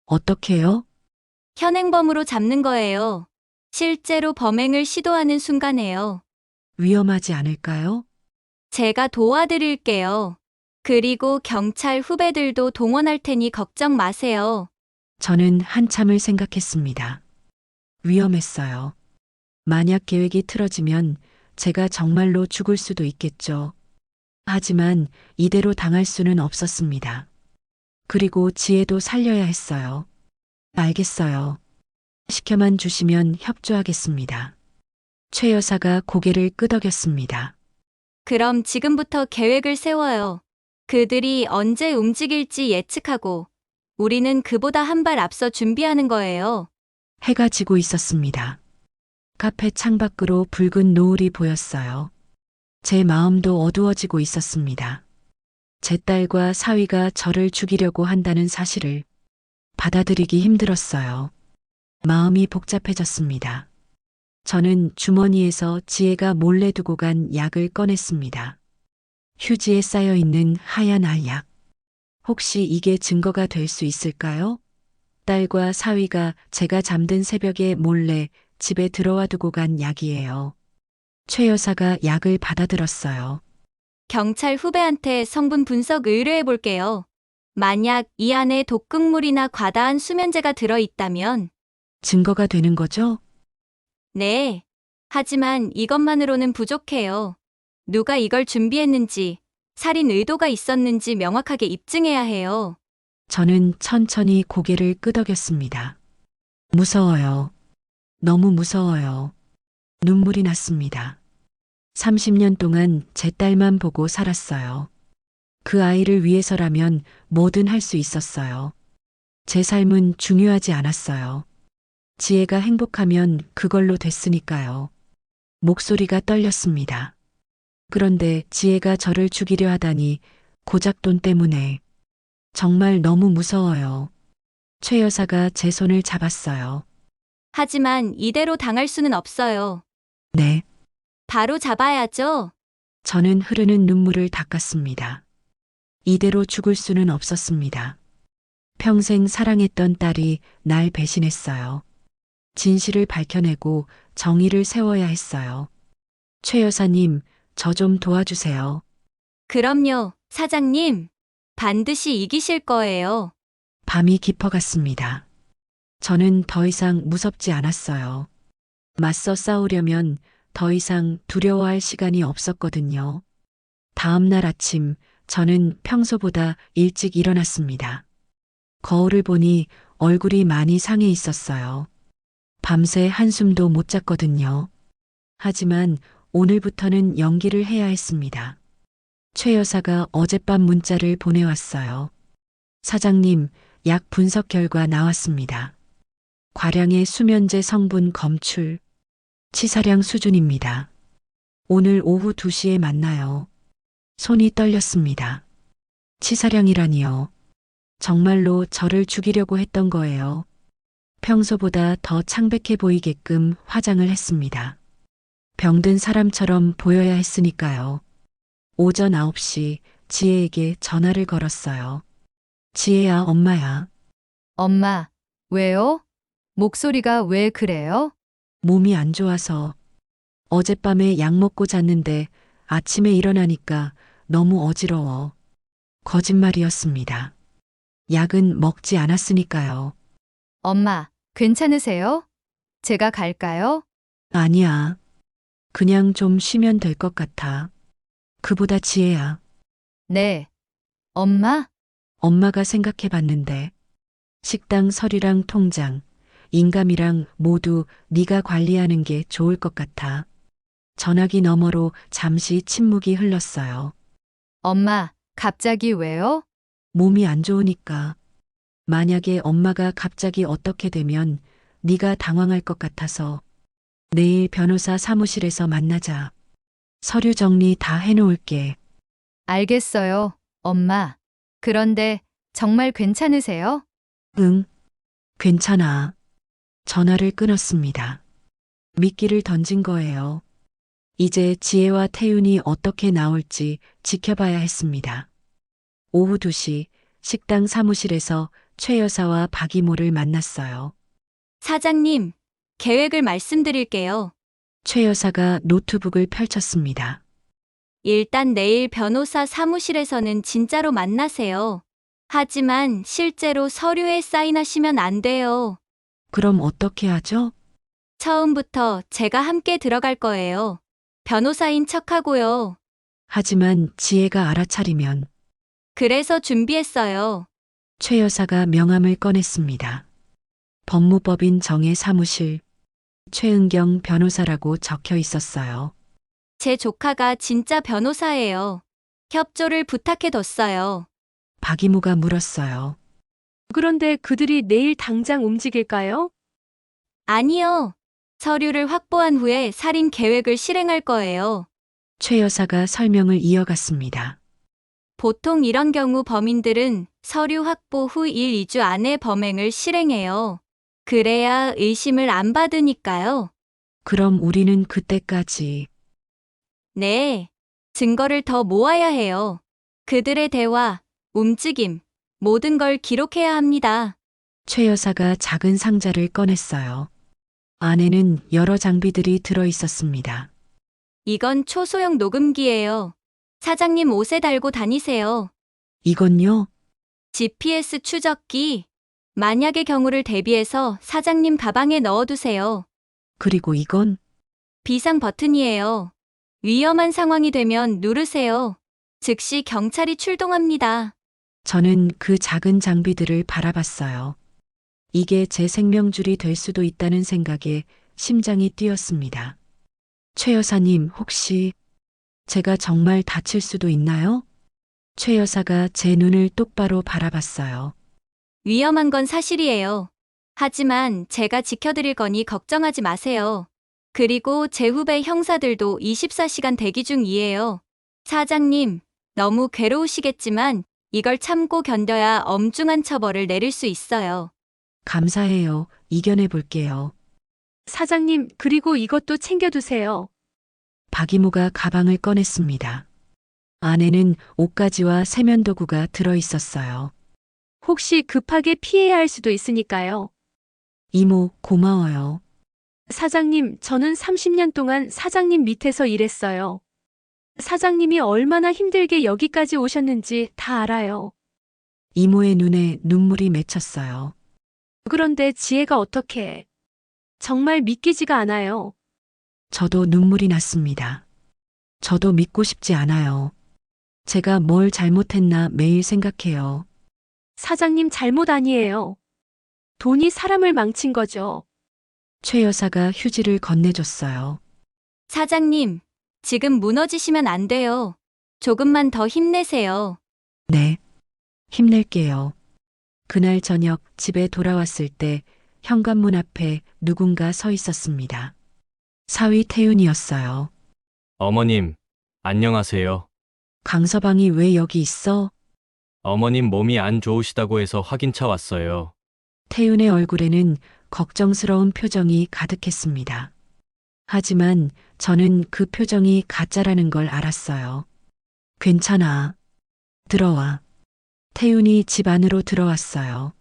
어떻게요? 현행범으로 잡는 거예요. 실제로 범행을 시도하는 순간에요. 위험하지 않을까요? 제가 도와드릴게요. 그리고 경찰 후배들도 동원할 테니 걱정 마세요. 저는 한참을 생각했습니다. 위험했어요. 만약 계획이 틀어지면 제가 정말로 죽을 수도 있겠죠. 하지만 이대로 당할 수는 없었습니다. 그리고 지혜도 살려야 했어요. 알겠어요. 시켜만 주시면 협조하겠습니다. 최 여사가 고개를 끄덕였습니다. 그럼 지금부터 계획을 세워요. 그들이 언제 움직일지 예측하고 우리는 그보다 한 발 앞서 준비하는 거예요. 해가 지고 있었습니다. 카페 창밖으로 붉은 노을이 보였어요. 제 마음도 어두워지고 있었습니다. 제 딸과 사위가 저를 죽이려고 한다는 사실을 받아들이기 힘들었어요. 마음이 복잡해졌습니다. 저는 주머니에서 지혜가 몰래 두고 간 약을 꺼냈습니다. 휴지에 쌓여 있는 하얀 알약. 혹시 이게 증거가 될 수 있을까요? 딸과 사위가 제가 잠든 새벽에 몰래 집에 들어와 두고 간 약이에요. 최 여사가 약을 받아들었어요. 경찰 후배한테 성분 분석 의뢰해 볼게요. 만약 이 안에 독극물이나 과다한 수면제가 들어있다면, 증거가 되는 거죠? 네. 하지만 이것만으로는 부족해요. 누가 이걸 준비했는지, 살인 의도가 있었는지 명확하게 입증해야 해요. 저는 천천히 고개를 끄덕였습니다. 무서워요. 너무 무서워요. 눈물이 났습니다. 30년 동안 제 딸만 보고 살았어요. 그 아이를 위해서라면 뭐든 할 수 있었어요. 제 삶은 중요하지 않았어요. 지혜가 행복하면 그걸로 됐으니까요. 목소리가 떨렸습니다. 그런데 지혜가 저를 죽이려 하다니 고작 돈 때문에 정말 너무 무서워요. 최 여사가 제 손을 잡았어요. 하지만 이대로 당할 수는 없어요. 네, 바로 잡아야죠. 저는 흐르는 눈물을 닦았습니다. 이대로 죽을 수는 없었습니다. 평생 사랑했던 딸이 날 배신했어요. 진실을 밝혀내고 정의를 세워야 했어요. 최 여사님, 저 좀 도와주세요. 그럼요, 사장님. 반드시 이기실 거예요. 밤이 깊어갔습니다. 저는 더 이상 무섭지 않았어요. 맞서 싸우려면 더 이상 두려워할 시간이 없었거든요. 다음 날 아침, 저는 평소보다 일찍 일어났습니다. 거울을 보니 얼굴이 많이 상해 있었어요. 밤새 한숨도 못 잤거든요. 하지만 오늘부터는 연기를 해야 했습니다. 최 여사가 어젯밤 문자를 보내왔어요. 사장님, 약 분석 결과 나왔습니다. 과량의 수면제 성분 검출, 치사량 수준입니다. 오늘 오후 2시에 만나요. 손이 떨렸습니다. 치사량이라니요. 정말로 저를 죽이려고 했던 거예요. 평소보다 더 창백해 보이게끔 화장을 했습니다. 병든 사람처럼 보여야 했으니까요. 오전 9시 지혜에게 전화를 걸었어요. 지혜야, 엄마야. 엄마, 왜요? 목소리가 왜 그래요? 몸이 안 좋아서 어젯밤에 약 먹고 잤는데 아침에 일어나니까 너무 어지러워. 거짓말이었습니다. 약은 먹지 않았으니까요. 엄마, 괜찮으세요? 제가 갈까요? 아니야. 그냥 좀 쉬면 될 것 같아. 그보다 지혜야. 네. 엄마? 엄마가 생각해 봤는데 식당 서류랑 통장, 인감이랑 모두 네가 관리하는 게 좋을 것 같아. 전화기 너머로 잠시 침묵이 흘렀어요. 엄마, 갑자기 왜요? 몸이 안 좋으니까. 만약에 엄마가 갑자기 어떻게 되면 네가 당황할 것 같아서 내일 변호사 사무실에서 만나자. 서류 정리 다 해놓을게. 알겠어요, 엄마. 그런데 정말 괜찮으세요? 응, 괜찮아. 전화를 끊었습니다. 미끼를 던진 거예요. 이제 지혜와 태윤이 어떻게 나올지 지켜봐야 했습니다. 오후 2시 식당 사무실에서 최 여사와 박 이모를 만났어요. 사장님, 계획을 말씀드릴게요. 최 여사가 노트북을 펼쳤습니다. 일단 내일 변호사 사무실에서는 진짜로 만나세요. 하지만 실제로 서류에 사인하시면 안 돼요. 그럼 어떻게 하죠? 처음부터 제가 함께 들어갈 거예요. 변호사인 척하고요. 하지만 지혜가 알아차리면 그래서 준비했어요. 최 여사가 명함을 꺼냈습니다. 법무법인 정의 사무실 최은경 변호사라고 적혀 있었어요. 제 조카가 진짜 변호사예요. 협조를 부탁해뒀어요. 박이모가 물었어요. 그런데 그들이 내일 당장 움직일까요? 아니요. 서류를 확보한 후에 살인 계획을 실행할 거예요. 최 여사가 설명을 이어갔습니다. 보통 이런 경우 범인들은 서류 확보 후 1, 2주 안에 범행을 실행해요. 그래야 의심을 안 받으니까요. 그럼 우리는 그때까지 네. 증거를 더 모아야 해요. 그들의 대화, 움직임, 모든 걸 기록해야 합니다. 최 여사가 작은 상자를 꺼냈어요. 안에는 여러 장비들이 들어 있었습니다. 이건 초소형 녹음기예요. 사장님 옷에 달고 다니세요. 이건요? GPS 추적기. 만약의 경우를 대비해서 사장님 가방에 넣어두세요. 그리고 이건? 비상 버튼이에요. 위험한 상황이 되면 누르세요. 즉시 경찰이 출동합니다. 저는 그 작은 장비들을 바라봤어요. 이게 제 생명줄이 될 수도 있다는 생각에 심장이 뛰었습니다. 최 여사님, 혹시 제가 정말 다칠 수도 있나요? 최 여사가 제 눈을 똑바로 바라봤어요. 위험한 건 사실이에요. 하지만 제가 지켜드릴 거니 걱정하지 마세요. 그리고 제 후배 형사들도 24시간 대기 중이에요. 사장님, 너무 괴로우시겠지만 이걸 참고 견뎌야 엄중한 처벌을 내릴 수 있어요. 감사해요. 이겨내 볼게요. 사장님, 그리고 이것도 챙겨두세요. 박이모가 가방을 꺼냈습니다. 안에는 옷가지와 세면도구가 들어 있었어요. 혹시 급하게 피해야 할 수도 있으니까요. 이모, 고마워요. 사장님, 저는 30년 동안 사장님 밑에서 일했어요. 사장님이 얼마나 힘들게 여기까지 오셨는지 다 알아요. 이모의 눈에 눈물이 맺혔어요. 그런데 지혜가 어떻게? 정말 믿기지가 않아요. 저도 눈물이 났습니다. 저도 믿고 싶지 않아요. 제가 뭘 잘못했나 매일 생각해요. 사장님 잘못 아니에요. 돈이 사람을 망친 거죠. 최 여사가 휴지를 건네줬어요. 사장님, 지금 무너지시면 안 돼요. 조금만 더 힘내세요. 네. 힘낼게요. 그날 저녁 집에 돌아왔을 때 현관문 앞에 누군가 서 있었습니다. 사위 태윤이었어요. 어머님, 안녕하세요. 강서방이 왜 여기 있어? 어머님 몸이 안 좋으시다고 해서 확인차 왔어요. 태윤의 얼굴에는 걱정스러운 표정이 가득했습니다. 하지만 저는 그 표정이 가짜라는 걸 알았어요. 괜찮아. 들어와. 태윤이 집 안으로 들어왔어요.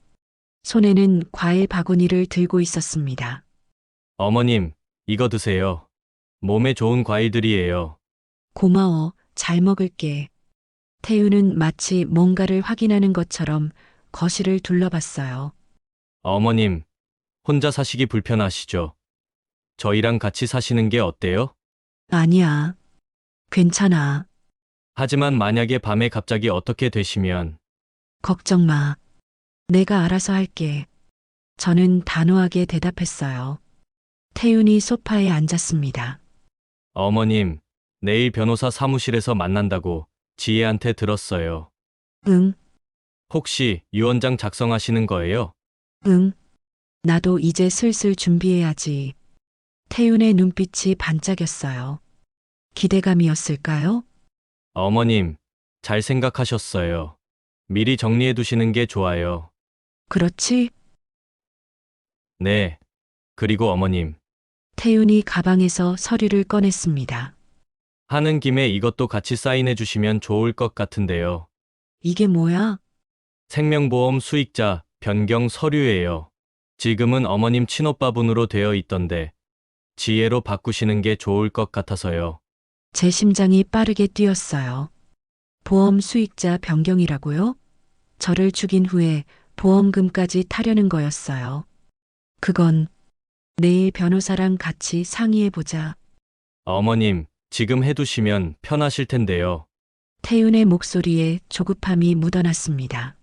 손에는 과일 바구니를 들고 있었습니다. 어머님, 이거 드세요. 몸에 좋은 과일들이에요. 고마워. 잘 먹을게. 태윤은 마치 뭔가를 확인하는 것처럼 거실을 둘러봤어요. 어머님, 혼자 사시기 불편하시죠? 저희랑 같이 사시는 게 어때요? 아니야. 괜찮아. 하지만 만약에 밤에 갑자기 어떻게 되시면 걱정 마. 내가 알아서 할게. 저는 단호하게 대답했어요. 태윤이 소파에 앉았습니다. 어머님, 내일 변호사 사무실에서 만난다고 지혜한테 들었어요. 응, 혹시 유언장 작성하시는 거예요? 응. 나도 이제 슬슬 준비해야지. 태윤의 눈빛이 반짝였어요. 기대감이었을까요? 어머님, 잘 생각하셨어요. 미리 정리해 두시는 게 좋아요. 그렇지? 네. 그리고 어머님, 태윤이 가방에서 서류를 꺼냈습니다. 하는 김에 이것도 같이 사인해 주시면 좋을 것 같은데요. 이게 뭐야? 생명보험 수익자 변경 서류예요. 지금은 어머님 친오빠분으로 되어 있던데 지혜로 바꾸시는 게 좋을 것 같아서요. 제 심장이 빠르게 뛰었어요. 보험 수익자 변경이라고요? 저를 죽인 후에 보험금까지 타려는 거였어요. 그건 내일 변호사랑 같이 상의해보자. 어머님, 지금 해두시면 편하실 텐데요. 태윤의 목소리에 조급함이 묻어났습니다.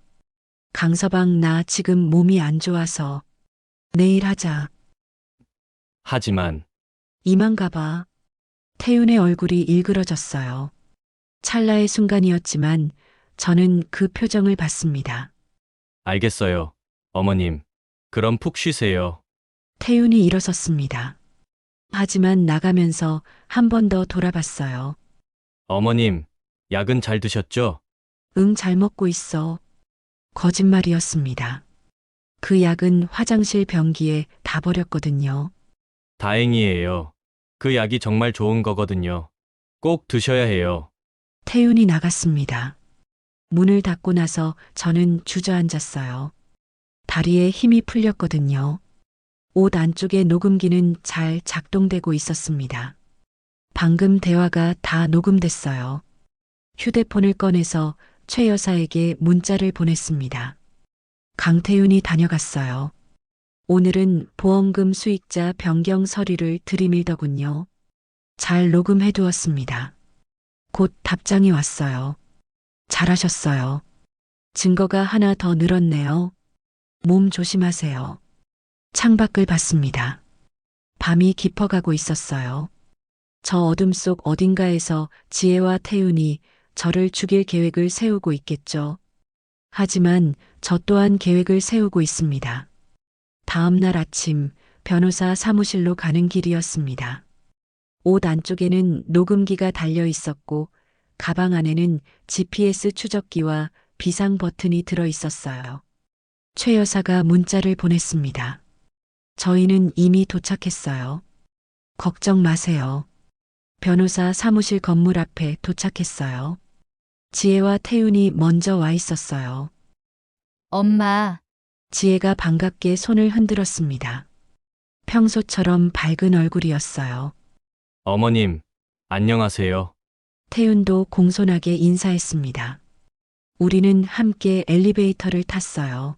강서방, 나 지금 몸이 안 좋아서 내일 하자. 하지만 이만 가봐. 태윤의 얼굴이 일그러졌어요. 찰나의 순간이었지만 저는 그 표정을 봤습니다. 알겠어요. 어머님, 그럼 푹 쉬세요. 태윤이 일어섰습니다. 하지만 나가면서 한 번 더 돌아봤어요. 어머님, 약은 잘 드셨죠? 응, 잘 먹고 있어. 거짓말이었습니다. 그 약은 화장실 변기에 다 버렸거든요. 다행이에요. 그 약이 정말 좋은 거거든요. 꼭 드셔야 해요. 태윤이 나갔습니다. 문을 닫고 나서 저는 주저앉았어요. 다리에 힘이 풀렸거든요. 옷 안쪽의 녹음기는 잘 작동되고 있었습니다. 방금 대화가 다 녹음됐어요. 휴대폰을 꺼내서 최 여사에게 문자를 보냈습니다. 강태윤이 다녀갔어요. 오늘은 보험금 수익자 변경 서류를 들이밀더군요. 잘 녹음해 두었습니다. 곧 답장이 왔어요. 잘하셨어요. 증거가 하나 더 늘었네요. 몸 조심하세요. 창밖을 봤습니다. 밤이 깊어가고 있었어요. 저 어둠 속 어딘가에서 지혜와 태윤이 저를 죽일 계획을 세우고 있겠죠. 하지만 저 또한 계획을 세우고 있습니다. 다음 날 아침 변호사 사무실로 가는 길이었습니다. 옷 안쪽에는 녹음기가 달려 있었고 가방 안에는 GPS 추적기와 비상 버튼이 들어 있었어요. 최 여사가 문자를 보냈습니다. 저희는 이미 도착했어요. 걱정 마세요. 변호사 사무실 건물 앞에 도착했어요. 지혜와 태윤이 먼저 와 있었어요. 엄마, 지혜가 반갑게 손을 흔들었습니다. 평소처럼 밝은 얼굴이었어요. 어머님, 안녕하세요. 태윤도 공손하게 인사했습니다. 우리는 함께 엘리베이터를 탔어요.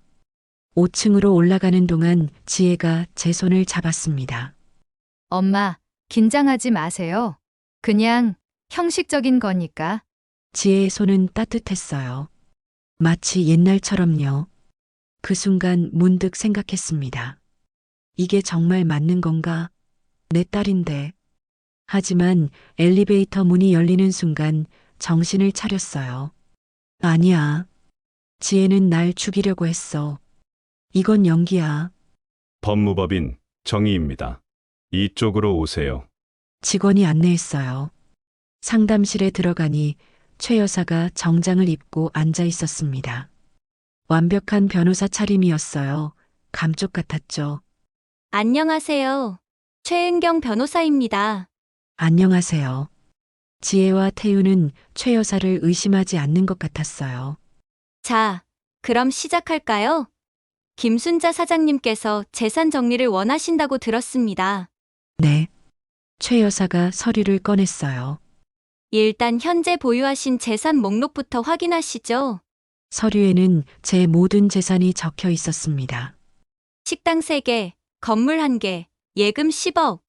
5층으로 올라가는 동안 지혜가 제 손을 잡았습니다. 엄마, 긴장하지 마세요. 그냥 형식적인 거니까. 지혜의 손은 따뜻했어요. 마치 옛날처럼요. 그 순간 문득 생각했습니다. 이게 정말 맞는 건가? 내 딸인데. 하지만 엘리베이터 문이 열리는 순간 정신을 차렸어요. 아니야. 지혜는 날 죽이려고 했어. 이건 연기야. 법무법인 정희입니다. 이쪽으로 오세요. 직원이 안내했어요. 상담실에 들어가니 최 여사가 정장을 입고 앉아 있었습니다. 완벽한 변호사 차림이었어요. 감쪽 같았죠. 안녕하세요. 최은경 변호사입니다. 안녕하세요. 지혜와 태윤은 최 여사를 의심하지 않는 것 같았어요. 자, 그럼 시작할까요? 김순자 사장님께서 재산 정리를 원하신다고 들었습니다. 네. 최 여사가 서류를 꺼냈어요. 일단 현재 보유하신 재산 목록부터 확인하시죠. 서류에는 제 모든 재산이 적혀 있었습니다. 식당 3개, 건물 1개, 예금 10억.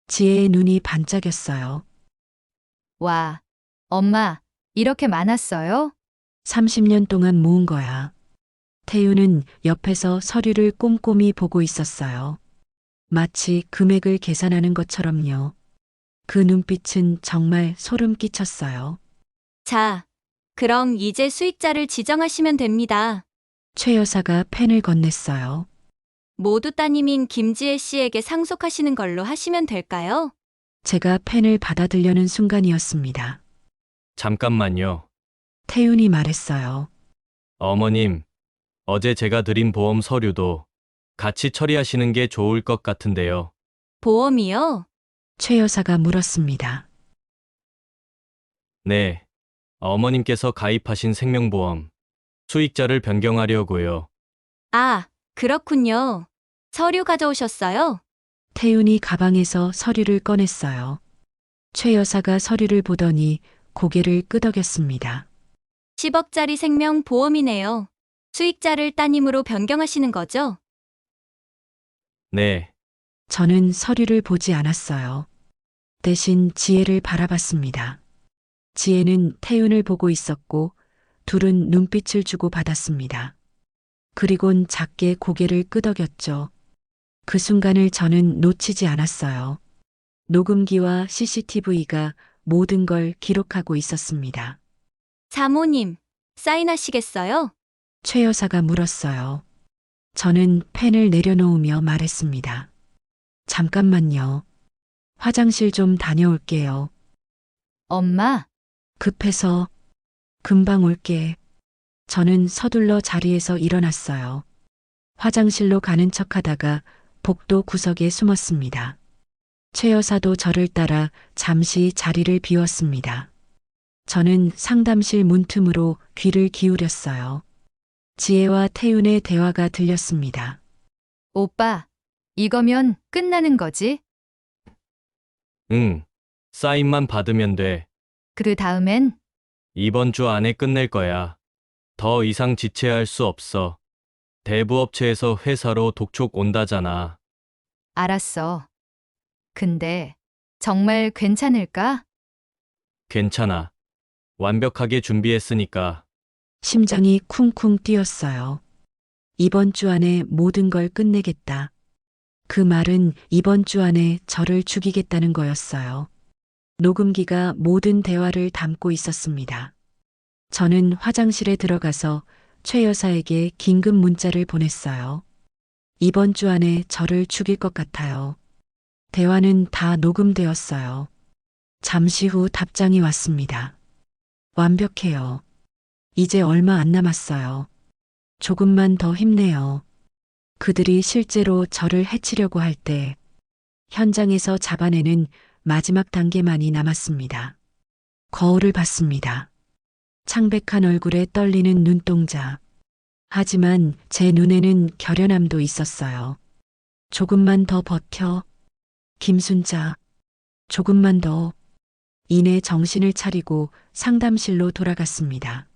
지혜의 눈이 반짝였어요. 와, 엄마, 이렇게 많았어요? 30년 동안 모은 거야. 태윤은 옆에서 서류를 꼼꼼히 보고 있었어요. 마치 금액을 계산하는 것처럼요. 그 눈빛은 정말 소름 끼쳤어요. 자, 그럼 이제 수익자를 지정하시면 됩니다. 최 여사가 펜을 건넸어요. 모두 따님인 김지혜 씨에게 상속하시는 걸로 하시면 될까요? 제가 펜을 받아들려는 순간이었습니다. 잠깐만요. 태윤이 말했어요. 어머님, 어제 제가 드린 보험 서류도 같이 처리하시는 게 좋을 것 같은데요. 보험이요? 최 여사가 물었습니다. 네. 어머님께서 가입하신 생명보험 수익자를 변경하려고요. 아, 그렇군요. 서류 가져오셨어요? 태윤이 가방에서 서류를 꺼냈어요. 최 여사가 서류를 보더니 고개를 끄덕였습니다. 10억짜리 생명보험이네요. 수익자를 따님으로 변경하시는 거죠? 네. 저는 서류를 보지 않았어요. 대신 지혜를 바라봤습니다. 지혜는 태윤을 보고 있었고 둘은 눈빛을 주고 받았습니다. 그리곤 작게 고개를 끄덕였죠. 그 순간을 저는 놓치지 않았어요. 녹음기와 CCTV가 모든 걸 기록하고 있었습니다. 사모님, 사인하시겠어요? 최 여사가 물었어요. 저는 펜을 내려놓으며 말했습니다. 잠깐만요. 화장실 좀 다녀올게요. 엄마, 급해서 금방 올게. 저는 서둘러 자리에서 일어났어요. 화장실로 가는 척 하다가 복도 구석에 숨었습니다. 최 여사도 저를 따라 잠시 자리를 비웠습니다. 저는 상담실 문틈으로 귀를 기울였어요. 지혜와 태윤의 대화가 들렸습니다. 오빠, 이거면 끝나는 거지? 응. 사인만 받으면 돼. 그 다음엔 이번 주 안에 끝낼 거야. 더 이상 지체할 수 없어. 대부업체에서 회사로 독촉 온다잖아. 알았어. 근데 정말 괜찮을까? 괜찮아. 완벽하게 준비했으니까. 심장이 쿵쿵 뛰었어요. 이번 주 안에 모든 걸 끝내겠다. 그 말은 이번 주 안에 저를 죽이겠다는 거였어요. 녹음기가 모든 대화를 담고 있었습니다. 저는 화장실에 들어가서 최 여사에게 긴급 문자를 보냈어요. 이번 주 안에 저를 죽일 것 같아요. 대화는 다 녹음되었어요. 잠시 후 답장이 왔습니다. 완벽해요. 이제 얼마 안 남았어요. 조금만 더 힘내요. 그들이 실제로 저를 해치려고 할 때 현장에서 잡아내는 마지막 단계만이 남았습니다. 거울을 봤습니다. 창백한 얼굴에 떨리는 눈동자. 하지만 제 눈에는 결연함도 있었어요. 조금만 더 버텨. 김순자. 조금만 더. 이내 정신을 차리고 상담실로 돌아갔습니다.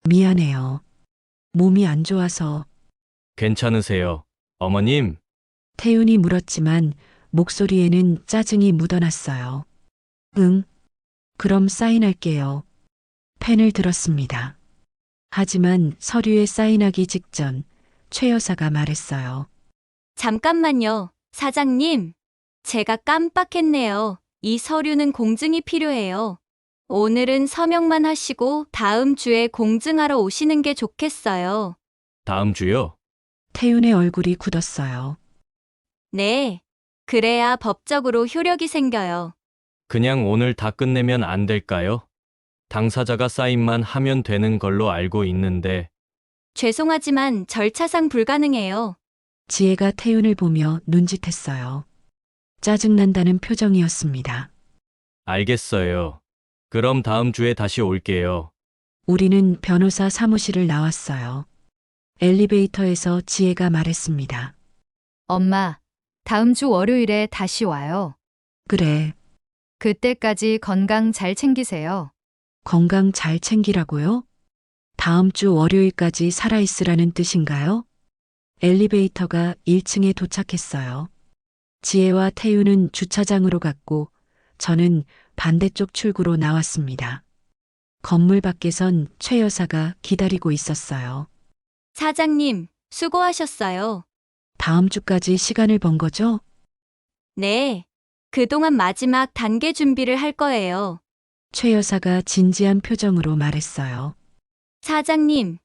미안해요. 몸이 안 좋아서. 괜찮으세요, 어머님? 태윤이 물었지만 목소리에는 짜증이 묻어났어요. 응. 그럼 사인할게요. 펜을 들었습니다. 하지만 서류에 사인하기 직전 최 여사가 말했어요. 잠깐만요, 사장님. 제가 깜빡했네요. 이 서류는 공증이 필요해요. 오늘은 서명만 하시고 다음 주에 공증하러 오시는 게 좋겠어요. 다음 주요? 태윤의 얼굴이 굳었어요. 네. 그래야 법적으로 효력이 생겨요. 그냥 오늘 다 끝내면 안 될까요? 당사자가 사인만 하면 되는 걸로 알고 있는데. 죄송하지만 절차상 불가능해요. 지혜가 태윤을 보며 눈짓했어요. 짜증난다는 표정이었습니다. 알겠어요. 그럼 다음 주에 다시 올게요. 우리는 변호사 사무실을 나왔어요. 엘리베이터에서 지혜가 말했습니다. 엄마, 다음 주 월요일에 다시 와요. 그래, 그때까지 건강 잘 챙기세요. 건강 잘 챙기라고요? 다음 주 월요일까지 살아있으라는 뜻인가요? 엘리베이터가 1층에 도착했어요. 지혜와 태윤은 주차장으로 갔고 저는 반대쪽 출구로 나왔습니다. 건물 밖에선 최 여사가 기다리고 있었어요. 사장님, 수고하셨어요. 다음 주까지 시간을 번 거죠? 네. 그동안 마지막 단계 준비를 할 거예요. 최 여사가 진지한 표정으로 말했어요. 사장님,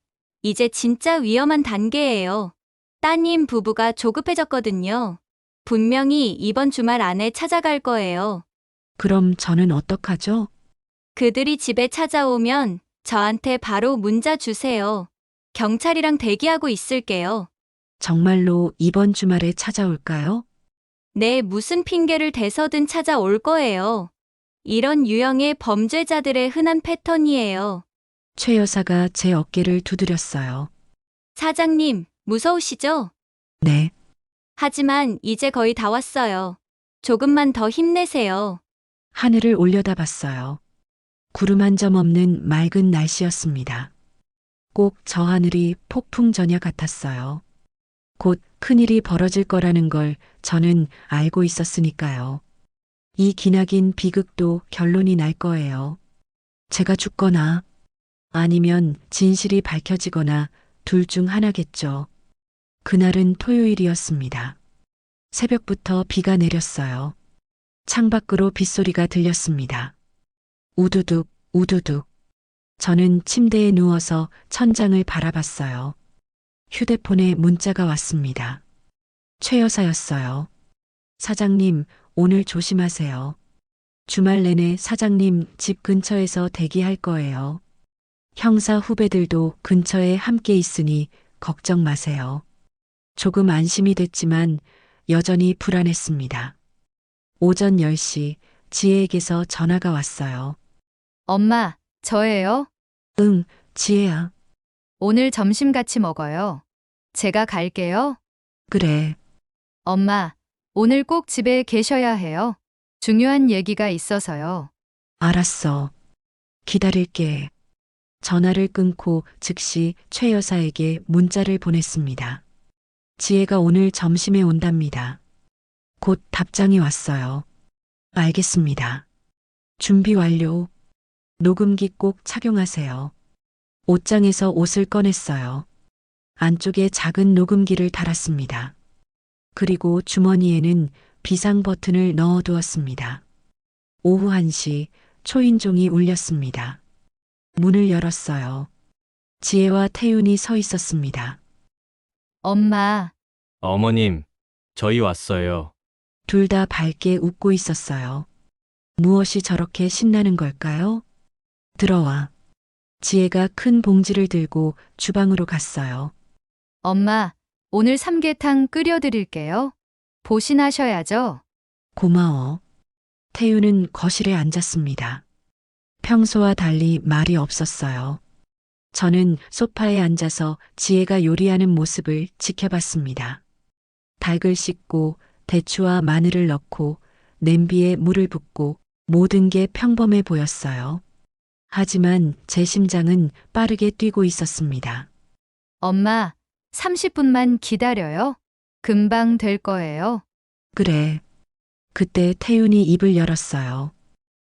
이제 진짜 위험한 단계예요. 따님 부부가 조급해졌거든요. 분명히 이번 주말 안에 찾아갈 거예요. 그럼 저는 어떡하죠? 그들이 집에 찾아오면 저한테 바로 문자 주세요. 경찰이랑 대기하고 있을게요. 정말로 이번 주말에 찾아올까요? 네, 무슨 핑계를 대서든 찾아올 거예요. 이런 유형의 범죄자들의 흔한 패턴이에요. 최 여사가 제 어깨를 두드렸어요. 사장님, 무서우시죠? 네, 하지만 이제 거의 다 왔어요. 조금만 더 힘내세요. 하늘을 올려다봤어요. 구름 한 점 없는 맑은 날씨였습니다. 꼭 저 하늘이 폭풍 전야 같았어요. 곧 큰일이 벌어질 거라는 걸 저는 알고 있었으니까요. 이 기나긴 비극도 결론이 날 거예요. 제가 죽거나 아니면 진실이 밝혀지거나 둘 중 하나겠죠. 그날은 토요일이었습니다. 새벽부터 비가 내렸어요. 창밖으로 빗소리가 들렸습니다. 우두둑, 우두둑. 저는 침대에 누워서 천장을 바라봤어요. 휴대폰에 문자가 왔습니다. 최 여사였어요. 사장님, 오늘 조심하세요. 주말 내내 사장님 집 근처에서 대기할 거예요. 형사 후배들도 근처에 함께 있으니 걱정 마세요. 조금 안심이 됐지만 여전히 불안했습니다. 오전 10시 지혜에게서 전화가 왔어요. 엄마, 저예요. 응, 지혜야. 오늘 점심 같이 먹어요. 제가 갈게요. 그래. 엄마, 오늘 꼭 집에 계셔야 해요. 중요한 얘기가 있어서요. 알았어. 기다릴게. 전화를 끊고 즉시 최 여사에게 문자를 보냈습니다. 지혜가 오늘 점심에 온답니다. 곧 답장이 왔어요. 알겠습니다. 준비 완료. 녹음기 꼭 착용하세요. 옷장에서 옷을 꺼냈어요. 안쪽에 작은 녹음기를 달았습니다. 그리고 주머니에는 비상 버튼을 넣어두었습니다. 오후 1시 초인종이 울렸습니다. 문을 열었어요. 지혜와 태윤이 서 있었습니다. 엄마, 어머님, 저희 왔어요. 둘 다 밝게 웃고 있었어요. 무엇이 저렇게 신나는 걸까요? 들어와. 지혜가 큰 봉지를 들고 주방으로 갔어요. 엄마, 오늘 삼계탕 끓여드릴게요. 보신하셔야죠. 고마워. 태윤은 거실에 앉았습니다. 평소와 달리 말이 없었어요. 저는 소파에 앉아서 지혜가 요리하는 모습을 지켜봤습니다. 닭을 씻고 대추와 마늘을 넣고 냄비에 물을 붓고 모든 게 평범해 보였어요. 하지만 제 심장은 빠르게 뛰고 있었습니다. 엄마, 30분만 기다려요. 금방 될 거예요. 그래. 그때 태윤이 입을 열었어요.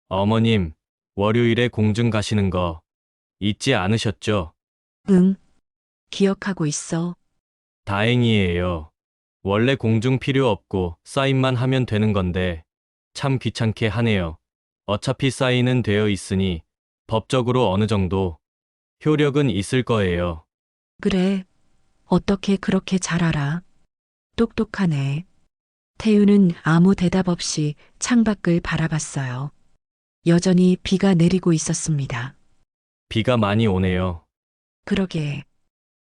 어머님, 월요일에 공증 가시는 거 잊지 않으셨죠? 응. 기억하고 있어. 다행이에요. 원래 공증 필요 없고 사인만 하면 되는 건데 참 귀찮게 하네요. 어차피 사인은 되어 있으니 법적으로 어느 정도 효력은 있을 거예요. 그래. 어떻게 그렇게 잘 알아? 똑똑하네. 태윤은 아무 대답 없이 창밖을 바라봤어요. 여전히 비가 내리고 있었습니다. 비가 많이 오네요. 그러게.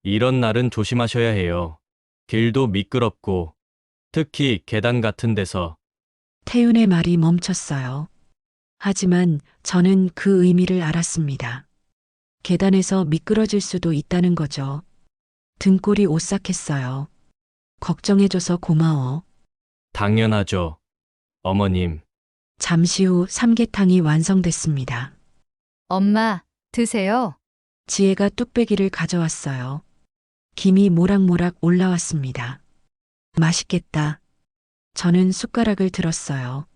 이런 날은 조심하셔야 해요. 길도 미끄럽고 특히 계단 같은 데서. 태윤의 말이 멈췄어요. 하지만 저는 그 의미를 알았습니다. 계단에서 미끄러질 수도 있다는 거죠. 등골이 오싹했어요. 걱정해줘서 고마워. 당연하죠. 어머님. 잠시 후 삼계탕이 완성됐습니다. 엄마, 드세요. 지혜가 뚝배기를 가져왔어요. 김이 모락모락 올라왔습니다. 맛있겠다. 저는 숟가락을 들었어요.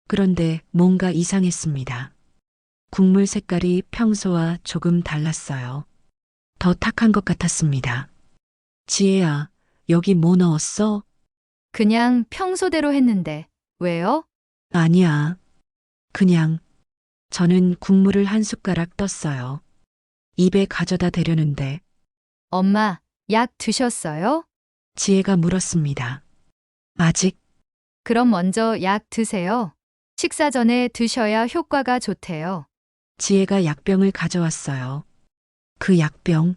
그런데 뭔가 이상했습니다. 국물 색깔이 평소와 조금 달랐어요. 더 탁한 것 같았습니다. 지혜야, 여기 뭐 넣었어? 그냥 평소대로 했는데. 왜요? 아니야. 그냥. 저는 국물을 한 숟가락 떴어요. 입에 가져다 대려는데 엄마, 약 드셨어요? 지혜가 물었습니다. 아직. 그럼 먼저 약 드세요. 식사 전에 드셔야 효과가 좋대요. 지혜가 약병을 가져왔어요. 그 약병.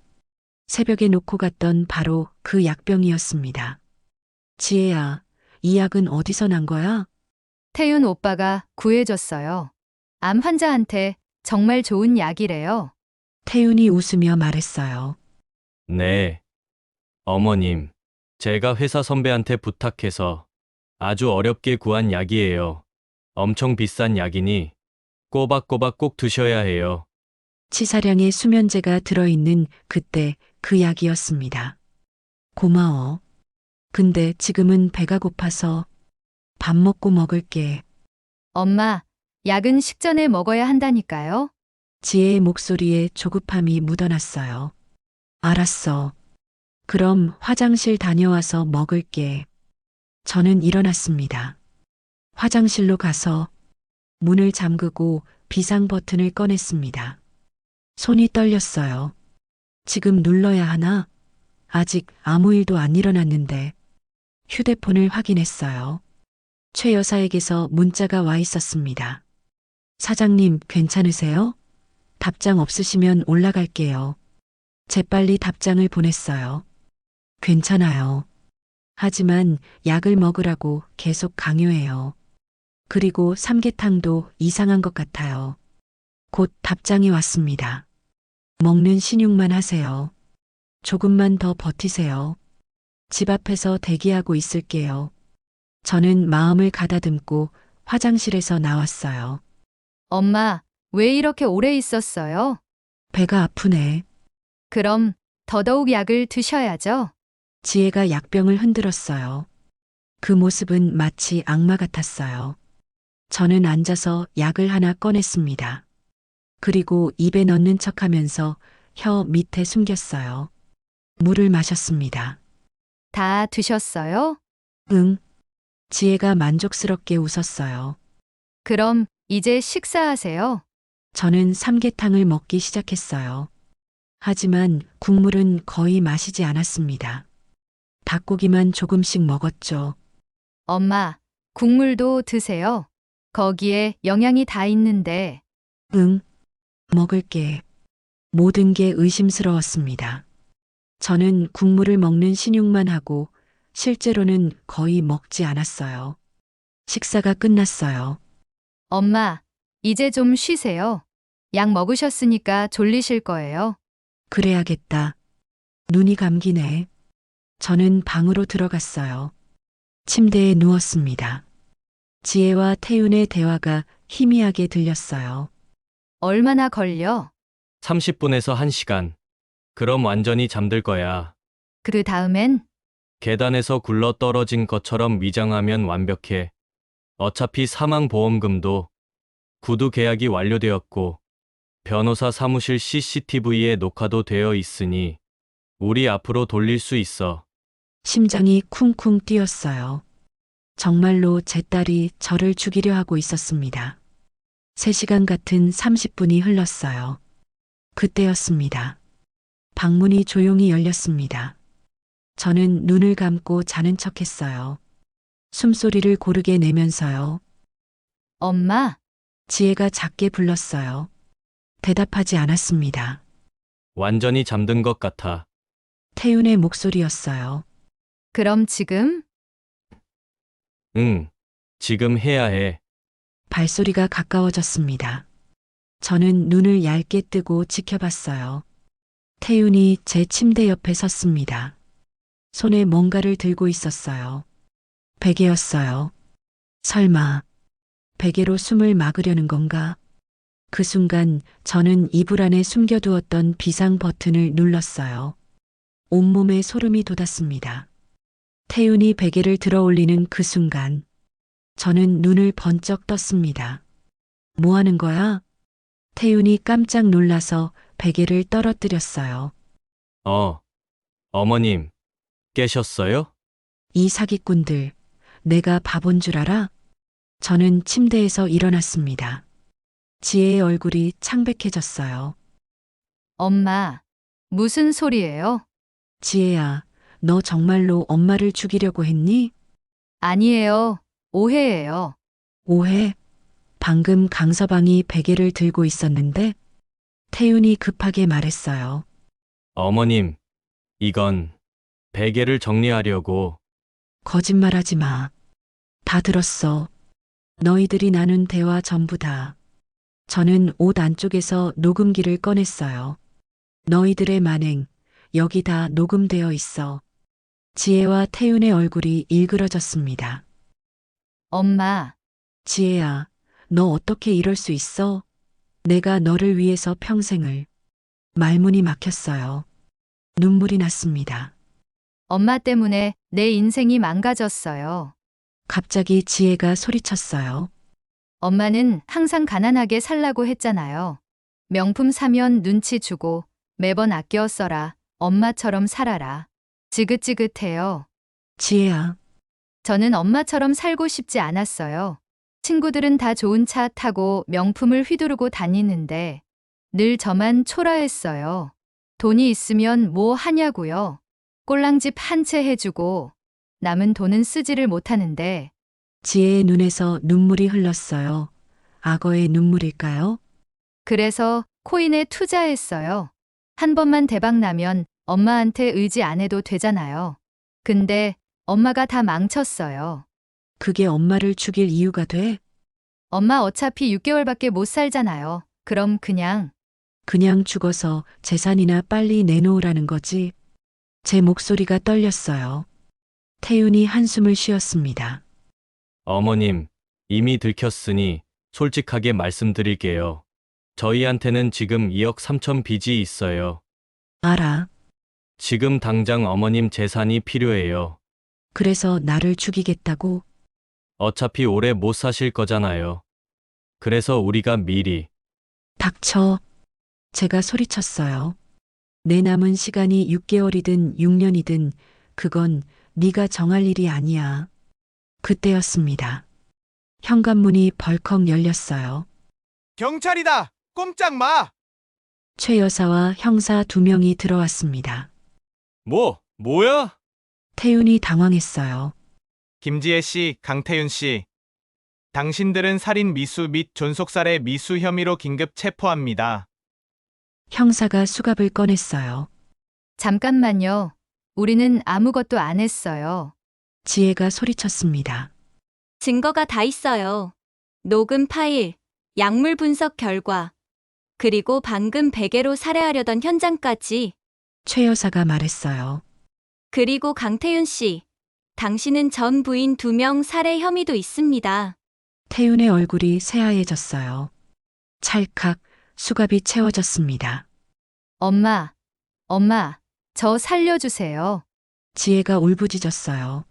새벽에 놓고 갔던 바로 그 약병이었습니다. 지혜야, 이 약은 어디서 난 거야? 태윤 오빠가 구해줬어요. 암 환자한테 정말 좋은 약이래요. 태윤이 웃으며 말했어요. 네. 어머님, 제가 회사 선배한테 부탁해서 아주 어렵게 구한 약이에요. 엄청 비싼 약이니 꼬박꼬박 꼭 드셔야 해요. 치사량의 수면제가 들어있는 그때 그 약이었습니다. 고마워. 근데 지금은 배가 고파서 밥 먹고 먹을게. 엄마, 약은 식전에 먹어야 한다니까요. 지혜의 목소리에 조급함이 묻어났어요. 알았어. 그럼 화장실 다녀와서 먹을게. 저는 일어났습니다. 화장실로 가서 문을 잠그고 비상 버튼을 꺼냈습니다. 손이 떨렸어요. 지금 눌러야 하나? 아직 아무 일도 안 일어났는데 휴대폰을 확인했어요. 최 여사에게서 문자가 와 있었습니다. 사장님, 괜찮으세요? 답장 없으시면 올라갈게요. 재빨리 답장을 보냈어요. 괜찮아요. 하지만 약을 먹으라고 계속 강요해요. 그리고 삼계탕도 이상한 것 같아요. 곧 답장이 왔습니다. 먹는 신용만 하세요. 조금만 더 버티세요. 집 앞에서 대기하고 있을게요. 저는 마음을 가다듬고 화장실에서 나왔어요. 엄마, 왜 이렇게 오래 있었어요? 배가 아프네. 그럼 더더욱 약을 드셔야죠. 지혜가 약병을 흔들었어요. 그 모습은 마치 악마 같았어요. 저는 앉아서 약을 하나 꺼냈습니다. 그리고 입에 넣는 척 하면서 혀 밑에 숨겼어요. 물을 마셨습니다. 다 드셨어요? 응. 지혜가 만족스럽게 웃었어요. 그럼 이제 식사하세요. 저는 삼계탕을 먹기 시작했어요. 하지만 국물은 거의 마시지 않았습니다. 닭고기만 조금씩 먹었죠. 엄마, 국물도 드세요. 거기에 영양이 다 있는데. 응. 먹을게. 모든 게 의심스러웠습니다. 저는 국물을 먹는 신용만 하고 실제로는 거의 먹지 않았어요. 식사가 끝났어요. 엄마, 이제 좀 쉬세요. 약 먹으셨으니까 졸리실 거예요. 그래야겠다. 눈이 감기네. 저는 방으로 들어갔어요. 침대에 누웠습니다. 지혜와 태윤의 대화가 희미하게 들렸어요. 얼마나 걸려? 30분에서 1시간. 그럼 완전히 잠들 거야. 그 다음엔? 계단에서 굴러 떨어진 것처럼 위장하면 완벽해. 어차피 사망보험금도 구두 계약이 완료되었고 변호사 사무실 CCTV에 녹화도 되어 있으니 우리 앞으로 돌릴 수 있어. 심장이 쿵쿵 뛰었어요. 정말로 제 딸이 저를 죽이려 하고 있었습니다. 3시간 같은 30분이 흘렀어요. 그때였습니다. 방문이 조용히 열렸습니다. 저는 눈을 감고 자는 척했어요. 숨소리를 고르게 내면서요. 엄마, 지혜가 작게 불렀어요. 대답하지 않았습니다. 완전히 잠든 것 같아. 태윤의 목소리였어요. 그럼 지금? 응. 지금 해야 해. 발소리가 가까워졌습니다. 저는 눈을 얇게 뜨고 지켜봤어요. 태윤이 제 침대 옆에 섰습니다. 손에 뭔가를 들고 있었어요. 베개였어요. 설마 베개로 숨을 막으려는 건가? 그 순간 저는 이불 안에 숨겨두었던 비상 버튼을 눌렀어요. 온몸에 소름이 돋았습니다. 태윤이 베개를 들어 올리는 그 순간 저는 눈을 번쩍 떴습니다. 뭐 하는 거야? 태윤이 깜짝 놀라서 베개를 떨어뜨렸어요. 어머님, 깨셨어요? 이 사기꾼들, 내가 바본 줄 알아? 저는 침대에서 일어났습니다. 지혜의 얼굴이 창백해졌어요. 엄마, 무슨 소리예요? 지혜야, 너 정말로 엄마를 죽이려고 했니? 아니에요. 오해예요. 오해? 방금 강서방이 베개를 들고 있었는데? 태윤이 급하게 말했어요. 어머님, 이건 베개를 정리하려고. 거짓말하지 마. 다 들었어. 너희들이 나눈 대화 전부 다. 저는 옷 안쪽에서 녹음기를 꺼냈어요. 너희들의 만행, 여기 다 녹음되어 있어. 지혜와 태윤의 얼굴이 일그러졌습니다. 엄마, 지혜야, 너 어떻게 이럴 수 있어? 내가 너를 위해서 평생을. 말문이 막혔어요. 눈물이 났습니다. 엄마 때문에 내 인생이 망가졌어요. 갑자기 지혜가 소리쳤어요. 엄마는 항상 가난하게 살라고 했잖아요. 명품 사면 눈치 주고 매번 아껴 써라. 엄마처럼 살아라. 지긋지긋해요. 지혜야, 저는 엄마처럼 살고 싶지 않았어요. 친구들은 다 좋은 차 타고 명품을 휘두르고 다니는데 늘 저만 초라했어요. 돈이 있으면 뭐 하냐고요. 꼴랑집 한 채 해주고 남은 돈은 쓰지를 못하는데 지혜의 눈에서 눈물이 흘렀어요. 악어의 눈물일까요? 그래서 코인에 투자했어요. 한 번만 대박 나면 엄마한테 의지 안 해도 되잖아요. 근데 엄마가 다 망쳤어요. 그게 엄마를 죽일 이유가 돼? 엄마 어차피 6개월밖에 못 살잖아요. 그럼 그냥 그냥 죽어서 재산이나 빨리 내놓으라는 거지. 제 목소리가 떨렸어요. 태윤이 한숨을 쉬었습니다. 어머님, 이미 들켰으니 솔직하게 말씀드릴게요. 저희한테는 지금 2억 3천 빚이 있어요. 알아. 지금 당장 어머님 재산이 필요해요. 그래서 나를 죽이겠다고? 어차피 오래 못 사실 거잖아요. 그래서 우리가 미리 닥쳐. 제가 소리쳤어요. 내 남은 시간이 6개월이든 6년이든 그건 네가 정할 일이 아니야. 그때였습니다. 현관문이 벌컥 열렸어요. 경찰이다! 꼼짝 마! 최 여사와 형사 2명이 들어왔습니다. 뭐야? 태윤이 당황했어요. 김지혜 씨, 강태윤 씨. 당신들은 살인 미수 및 존속살해 미수 혐의로 긴급 체포합니다. 형사가 수갑을 꺼냈어요. 잠깐만요. 우리는 아무것도 안 했어요. 지혜가 소리쳤습니다. 증거가 다 있어요. 녹음 파일, 약물 분석 결과, 그리고 방금 베개로 살해하려던 현장까지. 최 여사가 말했어요. 그리고 강태윤 씨, 당신은 전 부인 2명 살해 혐의도 있습니다. 태윤의 얼굴이 새하얘졌어요. 찰칵 수갑이 채워졌습니다. 엄마, 저 살려주세요. 지혜가 울부짖었어요.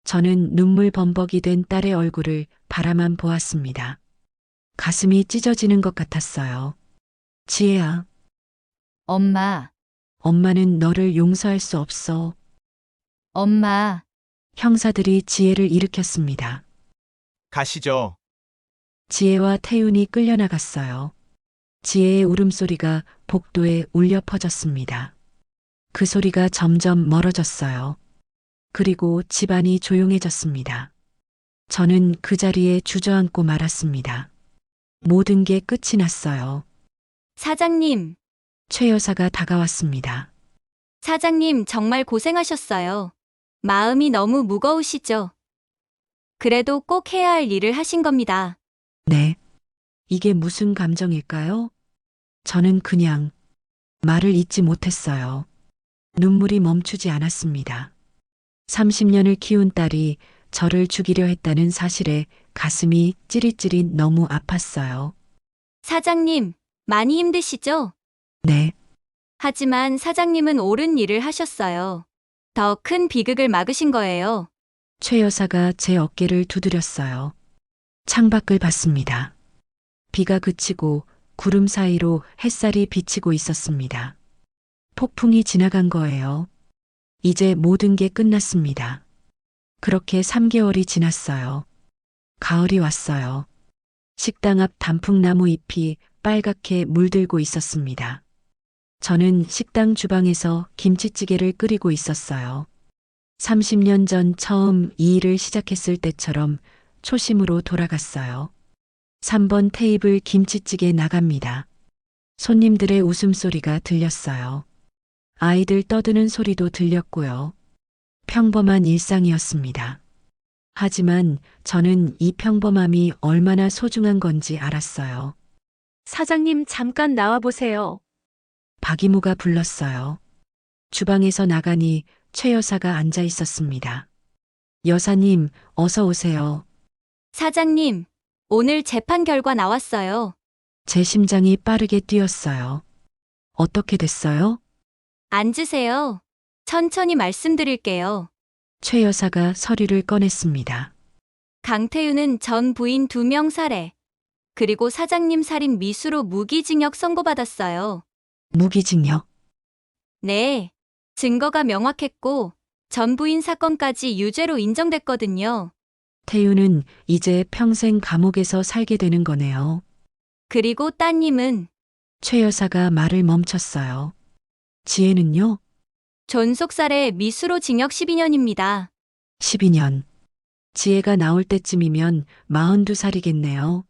저는 눈물 범벅이 된 딸의 얼굴을 바라만 보았습니다. 가슴이 찢어지는 것 같았어요. 지혜야, 엄마, 엄마는 너를 용서할 수 없어. 엄마, 형사들이 지혜를 일으켰습니다. 가시죠. 지혜와 태윤이 끌려나갔어요. 지혜의 울음소리가 복도에 울려 퍼졌습니다. 그 소리가 점점 멀어졌어요. 그리고 집안이 조용해졌습니다. 저는 그 자리에 주저앉고 말았습니다. 모든 게 끝이 났어요. 사장님, 최 여사가 다가왔습니다. 사장님 정말 고생하셨어요. 마음이 너무 무거우시죠? 그래도 꼭 해야 할 일을 하신 겁니다. 네. 이게 무슨 감정일까요? 저는 그냥 말을 잇지 못했어요. 눈물이 멈추지 않았습니다. 30년을 키운 딸이 저를 죽이려 했다는 사실에 가슴이 찌릿찌릿 너무 아팠어요. 사장님, 많이 힘드시죠? 네. 하지만 사장님은 옳은 일을 하셨어요. 더 큰 비극을 막으신 거예요. 최 여사가 제 어깨를 두드렸어요. 창밖을 봤습니다. 비가 그치고 구름 사이로 햇살이 비치고 있었습니다. 폭풍이 지나간 거예요. 이제 모든 게 끝났습니다. 그렇게 3개월이 지났어요. 가을이 왔어요. 식당 앞 단풍나무 잎이 빨갛게 물들고 있었습니다. 저는 식당 주방에서 김치찌개를 끓이고 있었어요. 30년 전 처음 이 일을 시작했을 때처럼 초심으로 돌아갔어요. 3번 테이블 김치찌개 나갑니다. 손님들의 웃음소리가 들렸어요. 아이들 떠드는 소리도 들렸고요. 평범한 일상이었습니다. 하지만 저는 이 평범함이 얼마나 소중한 건지 알았어요. 사장님 잠깐 나와보세요. 박이모가 불렀어요. 주방에서 나가니 최 여사가 앉아 있었습니다. 여사님, 어서 오세요. 사장님, 오늘 재판 결과 나왔어요. 제 심장이 빠르게 뛰었어요. 어떻게 됐어요? 앉으세요. 천천히 말씀드릴게요. 최 여사가 서류를 꺼냈습니다. 강태윤은 전 부인 2명 살해, 그리고 사장님 살인 미수로 무기징역 선고받았어요. 무기징역. 네. 증거가 명확했고, 전 부인 사건까지 유죄로 인정됐거든요. 태윤은 이제 평생 감옥에서 살게 되는 거네요. 그리고 따님은 최 여사가 말을 멈췄어요. 지혜는요? 존속살해 미수로 징역 12년입니다. 12년. 지혜가 나올 때쯤이면 42살이겠네요.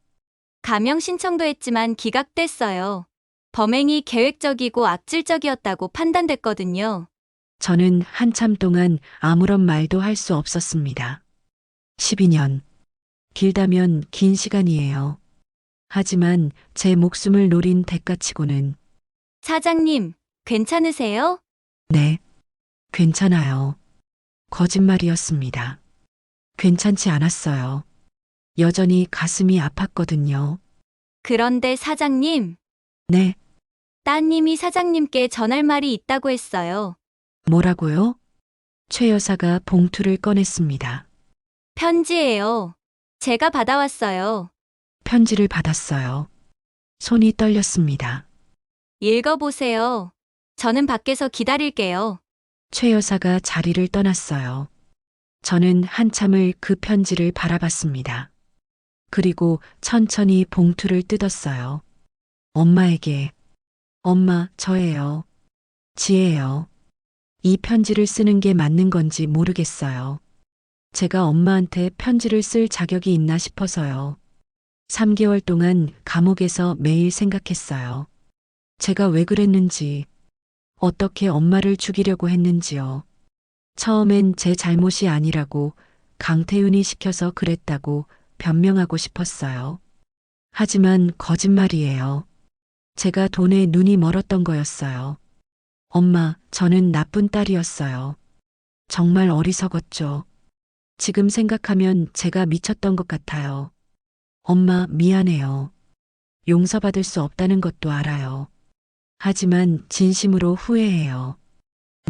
감형 신청도 했지만 기각됐어요. 범행이 계획적이고 악질적이었다고 판단됐거든요. 저는 한참 동안 아무런 말도 할 수 없었습니다. 12년. 길다면 긴 시간이에요. 하지만 제 목숨을 노린 대가치고는 사장님, 괜찮으세요? 네, 괜찮아요. 거짓말이었습니다. 괜찮지 않았어요. 여전히 가슴이 아팠거든요. 그런데 사장님, 네, 따님이 사장님께 전할 말이 있다고 했어요. 뭐라고요? 최 여사가 봉투를 꺼냈습니다. 편지예요. 제가 받아왔어요. 편지를 받았어요. 손이 떨렸습니다. 읽어보세요. 저는 밖에서 기다릴게요. 최 여사가 자리를 떠났어요. 저는 한참을 그 편지를 바라봤습니다. 그리고 천천히 봉투를 뜯었어요. 엄마에게. 엄마, 저예요. 지혜예요. 이 편지를 쓰는 게 맞는 건지 모르겠어요. 제가 엄마한테 편지를 쓸 자격이 있나 싶어서요. 3개월 동안 감옥에서 매일 생각했어요. 제가 왜 그랬는지, 어떻게 엄마를 죽이려고 했는지요. 처음엔 제 잘못이 아니라고 강태윤이 시켜서 그랬다고 변명하고 싶었어요. 하지만 거짓말이에요. 제가 돈에 눈이 멀었던 거였어요. 엄마, 저는 나쁜 딸이었어요. 정말 어리석었죠. 지금 생각하면 제가 미쳤던 것 같아요. 엄마, 미안해요. 용서받을 수 없다는 것도 알아요. 하지만 진심으로 후회해요.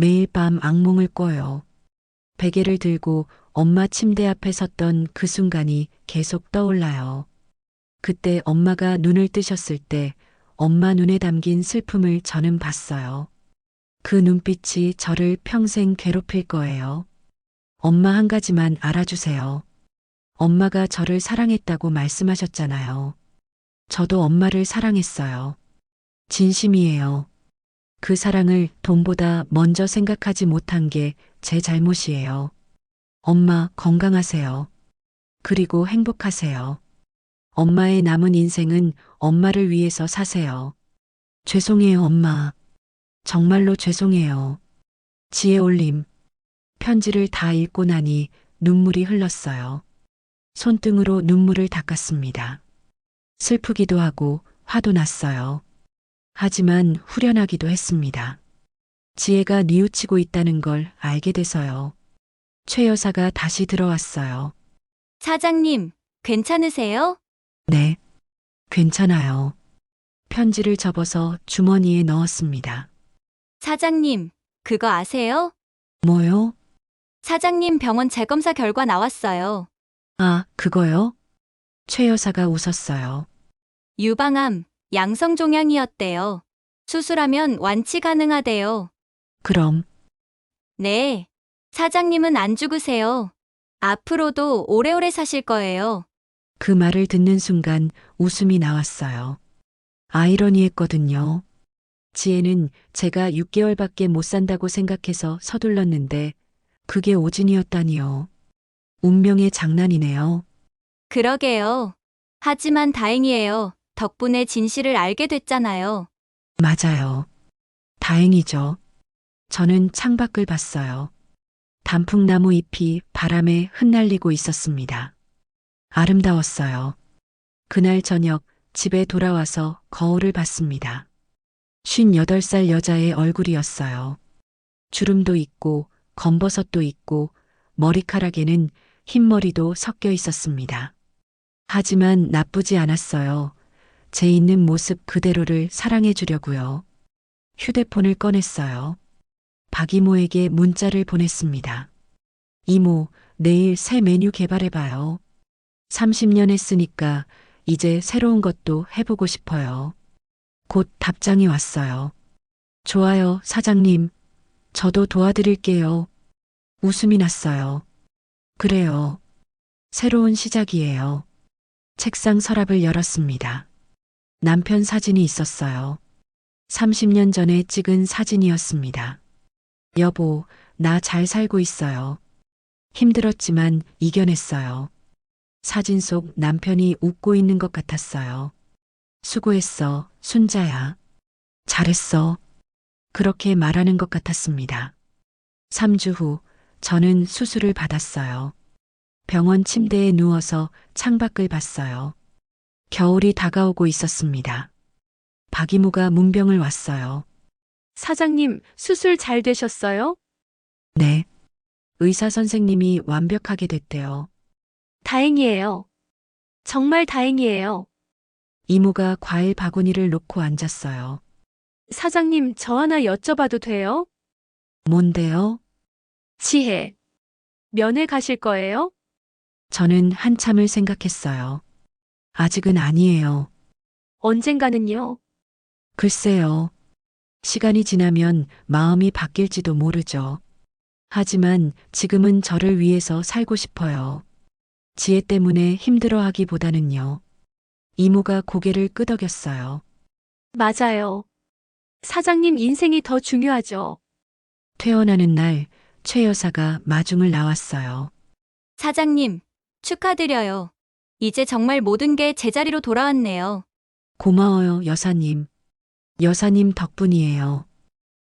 매일 밤 악몽을 꿔요. 베개를 들고 엄마 침대 앞에 섰던 그 순간이 계속 떠올라요. 그때 엄마가 눈을 뜨셨을 때 엄마 눈에 담긴 슬픔을 저는 봤어요. 그 눈빛이 저를 평생 괴롭힐 거예요. 엄마 한 가지만 알아주세요. 엄마가 저를 사랑했다고 말씀하셨잖아요. 저도 엄마를 사랑했어요. 진심이에요. 그 사랑을 돈보다 먼저 생각하지 못한 게 제 잘못이에요. 엄마 건강하세요. 그리고 행복하세요. 엄마의 남은 인생은 엄마를 위해서 사세요. 죄송해요, 엄마. 정말로 죄송해요. 지혜 올림. 편지를 다 읽고 나니 눈물이 흘렀어요. 손등으로 눈물을 닦았습니다. 슬프기도 하고 화도 났어요. 하지만 후련하기도 했습니다. 지혜가 뉘우치고 있다는 걸 알게 돼서요. 최 여사가 다시 들어왔어요. 사장님, 괜찮으세요? 네, 괜찮아요. 편지를 접어서 주머니에 넣었습니다. 사장님, 그거 아세요? 뭐요? 사장님 병원 재검사 결과 나왔어요. 아, 그거요? 최 여사가 웃었어요. 유방암, 양성종양이었대요. 수술하면 완치 가능하대요. 그럼 네. 사장님은 안 죽으세요. 앞으로도 오래오래 사실 거예요. 그 말을 듣는 순간 웃음이 나왔어요. 아이러니했거든요. 지혜는 제가 6개월밖에 못 산다고 생각해서 서둘렀는데 그게 오진이었다니요. 운명의 장난이네요. 그러게요. 하지만 다행이에요. 덕분에 진실을 알게 됐잖아요. 맞아요. 다행이죠. 저는 창밖을 봤어요. 단풍나무 잎이 바람에 흩날리고 있었습니다. 아름다웠어요. 그날 저녁 집에 돌아와서 거울을 봤습니다. 58살 여자의 얼굴이었어요. 주름도 있고 검버섯도 있고 머리카락에는 흰머리도 섞여 있었습니다. 하지만 나쁘지 않았어요. 제 있는 모습 그대로를 사랑해 주려고요. 휴대폰을 꺼냈어요. 박 이모에게 문자를 보냈습니다. 이모, 내일 새 메뉴 개발해봐요. 30년 했으니까 이제 새로운 것도 해보고 싶어요. 곧 답장이 왔어요. 좋아요, 사장님. 저도 도와드릴게요. 웃음이 났어요. 그래요. 새로운 시작이에요. 책상 서랍을 열었습니다. 남편 사진이 있었어요. 30년 전에 찍은 사진이었습니다. 여보, 나 잘 살고 있어요. 힘들었지만 이겨냈어요. 사진 속 남편이 웃고 있는 것 같았어요. 수고했어, 순자야. 잘했어. 그렇게 말하는 것 같았습니다. 3주 후, 저는 수술을 받았어요. 병원 침대에 누워서 창밖을 봤어요. 겨울이 다가오고 있었습니다. 박 이모가 문병을 왔어요. 사장님, 수술 잘 되셨어요? 네. 의사 선생님이 완벽하게 됐대요. 다행이에요. 정말 다행이에요. 이모가 과일 바구니를 놓고 앉았어요. 사장님, 저 하나 여쭤봐도 돼요? 뭔데요? 지혜. 면회 가실 거예요? 저는 한참을 생각했어요. 아직은 아니에요. 언젠가는요? 글쎄요. 시간이 지나면 마음이 바뀔지도 모르죠. 하지만 지금은 저를 위해서 살고 싶어요. 지혜 때문에 힘들어하기보다는요. 이모가 고개를 끄덕였어요. 맞아요. 사장님 인생이 더 중요하죠. 퇴원하는 날 최 여사가 마중을 나왔어요. 사장님, 축하드려요. 이제 정말 모든 게 제자리로 돌아왔네요. 고마워요, 여사님. 여사님 덕분이에요.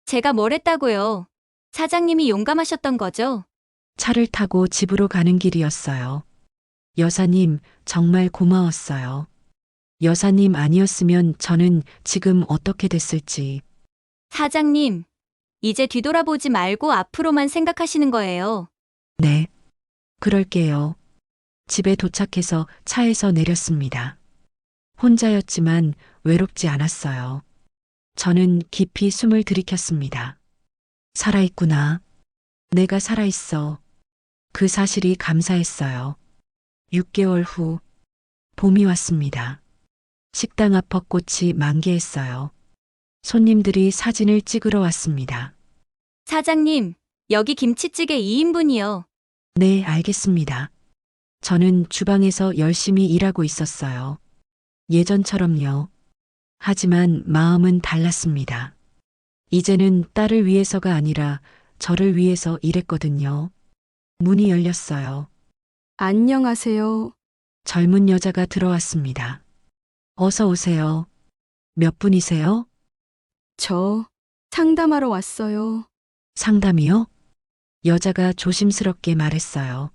제가 뭘 했다고요? 사장님이 용감하셨던 거죠? 차를 타고 집으로 가는 길이었어요. 여사님, 정말 고마웠어요. 여사님 아니었으면 저는 지금 어떻게 됐을지. 사장님, 이제 뒤돌아보지 말고 앞으로만 생각하시는 거예요. 네. 그럴게요. 집에 도착해서 차에서 내렸습니다. 혼자였지만 외롭지 않았어요. 저는 깊이 숨을 들이켰습니다. 살아있구나. 내가 살아있어. 그 사실이 감사했어요. 6개월 후, 봄이 왔습니다. 식당 앞 벚꽃이 만개했어요. 손님들이 사진을 찍으러 왔습니다. 사장님, 여기 김치찌개 2인분이요. 네, 알겠습니다. 저는 주방에서 열심히 일하고 있었어요. 예전처럼요. 하지만 마음은 달랐습니다. 이제는 딸을 위해서가 아니라 저를 위해서 일했거든요. 문이 열렸어요. 안녕하세요. 젊은 여자가 들어왔습니다. 어서 오세요. 몇 분이세요? 저 상담하러 왔어요. 상담이요? 여자가 조심스럽게 말했어요.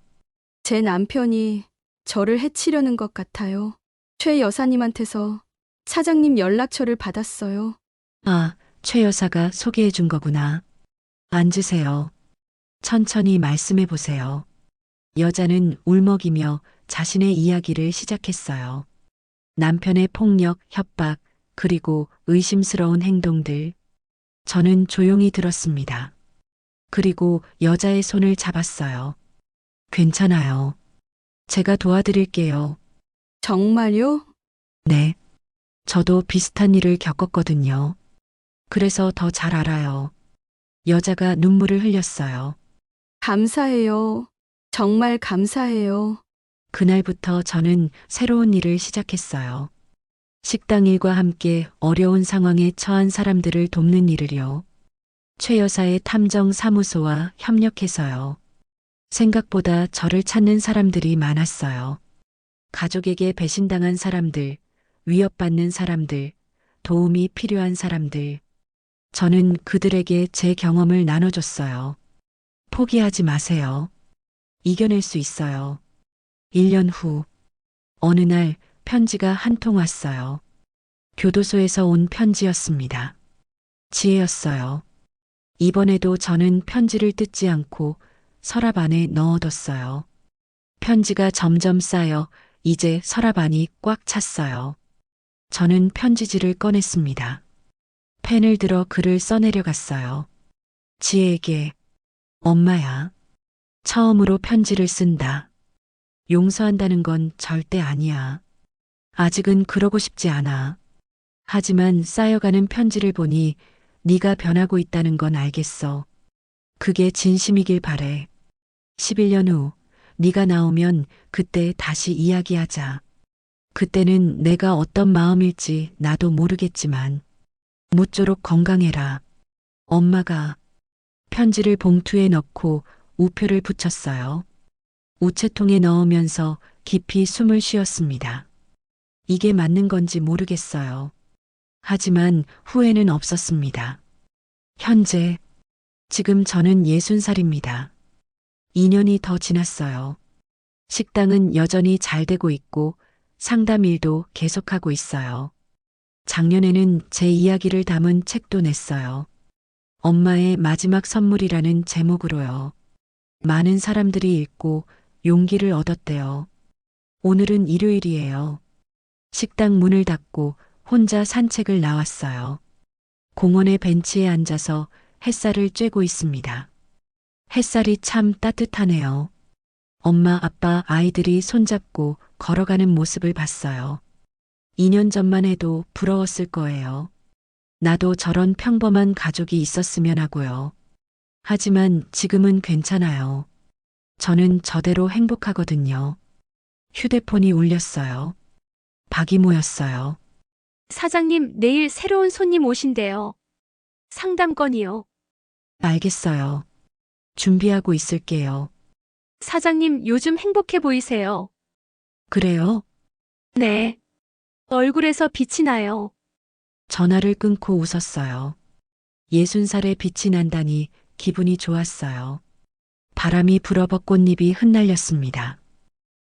제 남편이 저를 해치려는 것 같아요. 최 여사님한테서 사장님 연락처를 받았어요. 아, 최 여사가 소개해 준 거구나. 앉으세요. 천천히 말씀해 보세요. 여자는 울먹이며 자신의 이야기를 시작했어요. 남편의 폭력, 협박, 그리고 의심스러운 행동들. 저는 조용히 들었습니다. 그리고 여자의 손을 잡았어요. 괜찮아요. 제가 도와드릴게요. 정말요? 네. 저도 비슷한 일을 겪었거든요. 그래서 더 잘 알아요. 여자가 눈물을 흘렸어요. 감사해요. 정말 감사해요. 그날부터 저는 새로운 일을 시작했어요. 식당 일과 함께 어려운 상황에 처한 사람들을 돕는 일을요. 최 여사의 탐정 사무소와 협력해서요. 생각보다 저를 찾는 사람들이 많았어요. 가족에게 배신당한 사람들, 위협받는 사람들, 도움이 필요한 사람들. 저는 그들에게 제 경험을 나눠줬어요. 포기하지 마세요. 이겨낼 수 있어요. 1년 후, 어느 날 편지가 한 통 왔어요. 교도소에서 온 편지였습니다. 지혜였어요. 이번에도 저는 편지를 뜯지 않고 서랍 안에 넣어뒀어요. 편지가 점점 쌓여 이제 서랍 안이 꽉 찼어요. 저는 편지지를 꺼냈습니다. 펜을 들어 글을 써내려갔어요. 지혜에게 엄마야. 처음으로 편지를 쓴다. 용서한다는 건 절대 아니야. 아직은 그러고 싶지 않아. 하지만 쌓여가는 편지를 보니 네가 변하고 있다는 건 알겠어. 그게 진심이길 바래. 11년 후 네가 나오면 그때 다시 이야기하자. 그때는 내가 어떤 마음일지 나도 모르겠지만 무쪼록 건강해라. 엄마가 편지를 봉투에 넣고 우표를 붙였어요. 우체통에 넣으면서 깊이 숨을 쉬었습니다. 이게 맞는 건지 모르겠어요. 하지만 후회는 없었습니다. 현재, 지금 저는 60살입니다. 2년이 더 지났어요. 식당은 여전히 잘 되고 있고 상담 일도 계속하고 있어요. 작년에는 제 이야기를 담은 책도 냈어요. 엄마의 마지막 선물이라는 제목으로요. 많은 사람들이 읽고 용기를 얻었대요. 오늘은 일요일이에요. 식당 문을 닫고 혼자 산책을 나왔어요. 공원의 벤치에 앉아서 햇살을 쬐고 있습니다. 햇살이 참 따뜻하네요. 엄마, 아빠, 아이들이 손잡고 걸어가는 모습을 봤어요. 2년 전만 해도 부러웠을 거예요. 나도 저런 평범한 가족이 있었으면 하고요. 하지만 지금은 괜찮아요. 저는 저대로 행복하거든요. 휴대폰이 울렸어요. 박이 모였어요. 사장님, 내일 새로운 손님 오신대요. 상담건이요. 알겠어요. 준비하고 있을게요. 사장님, 요즘 행복해 보이세요. 그래요? 네. 얼굴에서 빛이 나요. 전화를 끊고 웃었어요. 60살의 빛이 난다니 기분이 좋았어요. 바람이 불어버 꽃잎이 흩날렸습니다.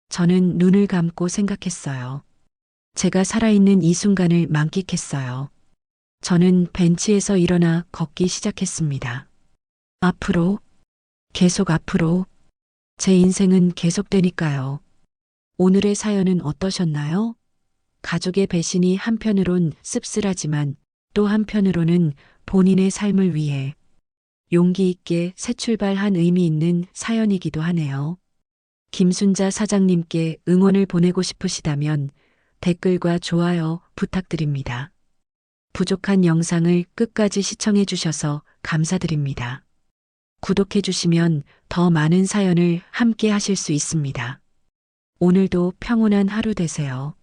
저는 눈을 감고 생각했어요. 제가 살아있는 이 순간을 만끽했어요. 저는 벤치에서 일어나 걷기 시작했습니다. 앞으로, 계속 앞으로. 제 인생은 계속되니까요. 오늘의 사연은 어떠셨나요? 가족의 배신이 한편으론 씁쓸하지만 또 한편으로는 본인의 삶을 위해 용기 있게 새 출발한 의미 있는 사연이기도 하네요. 김순자 사장님께 응원을 보내고 싶으시다면 댓글과 좋아요 부탁드립니다. 부족한 영상을 끝까지 시청해 주셔서 감사드립니다. 구독해 주시면 더 많은 사연을 함께 하실 수 있습니다. 오늘도 평온한 하루 되세요.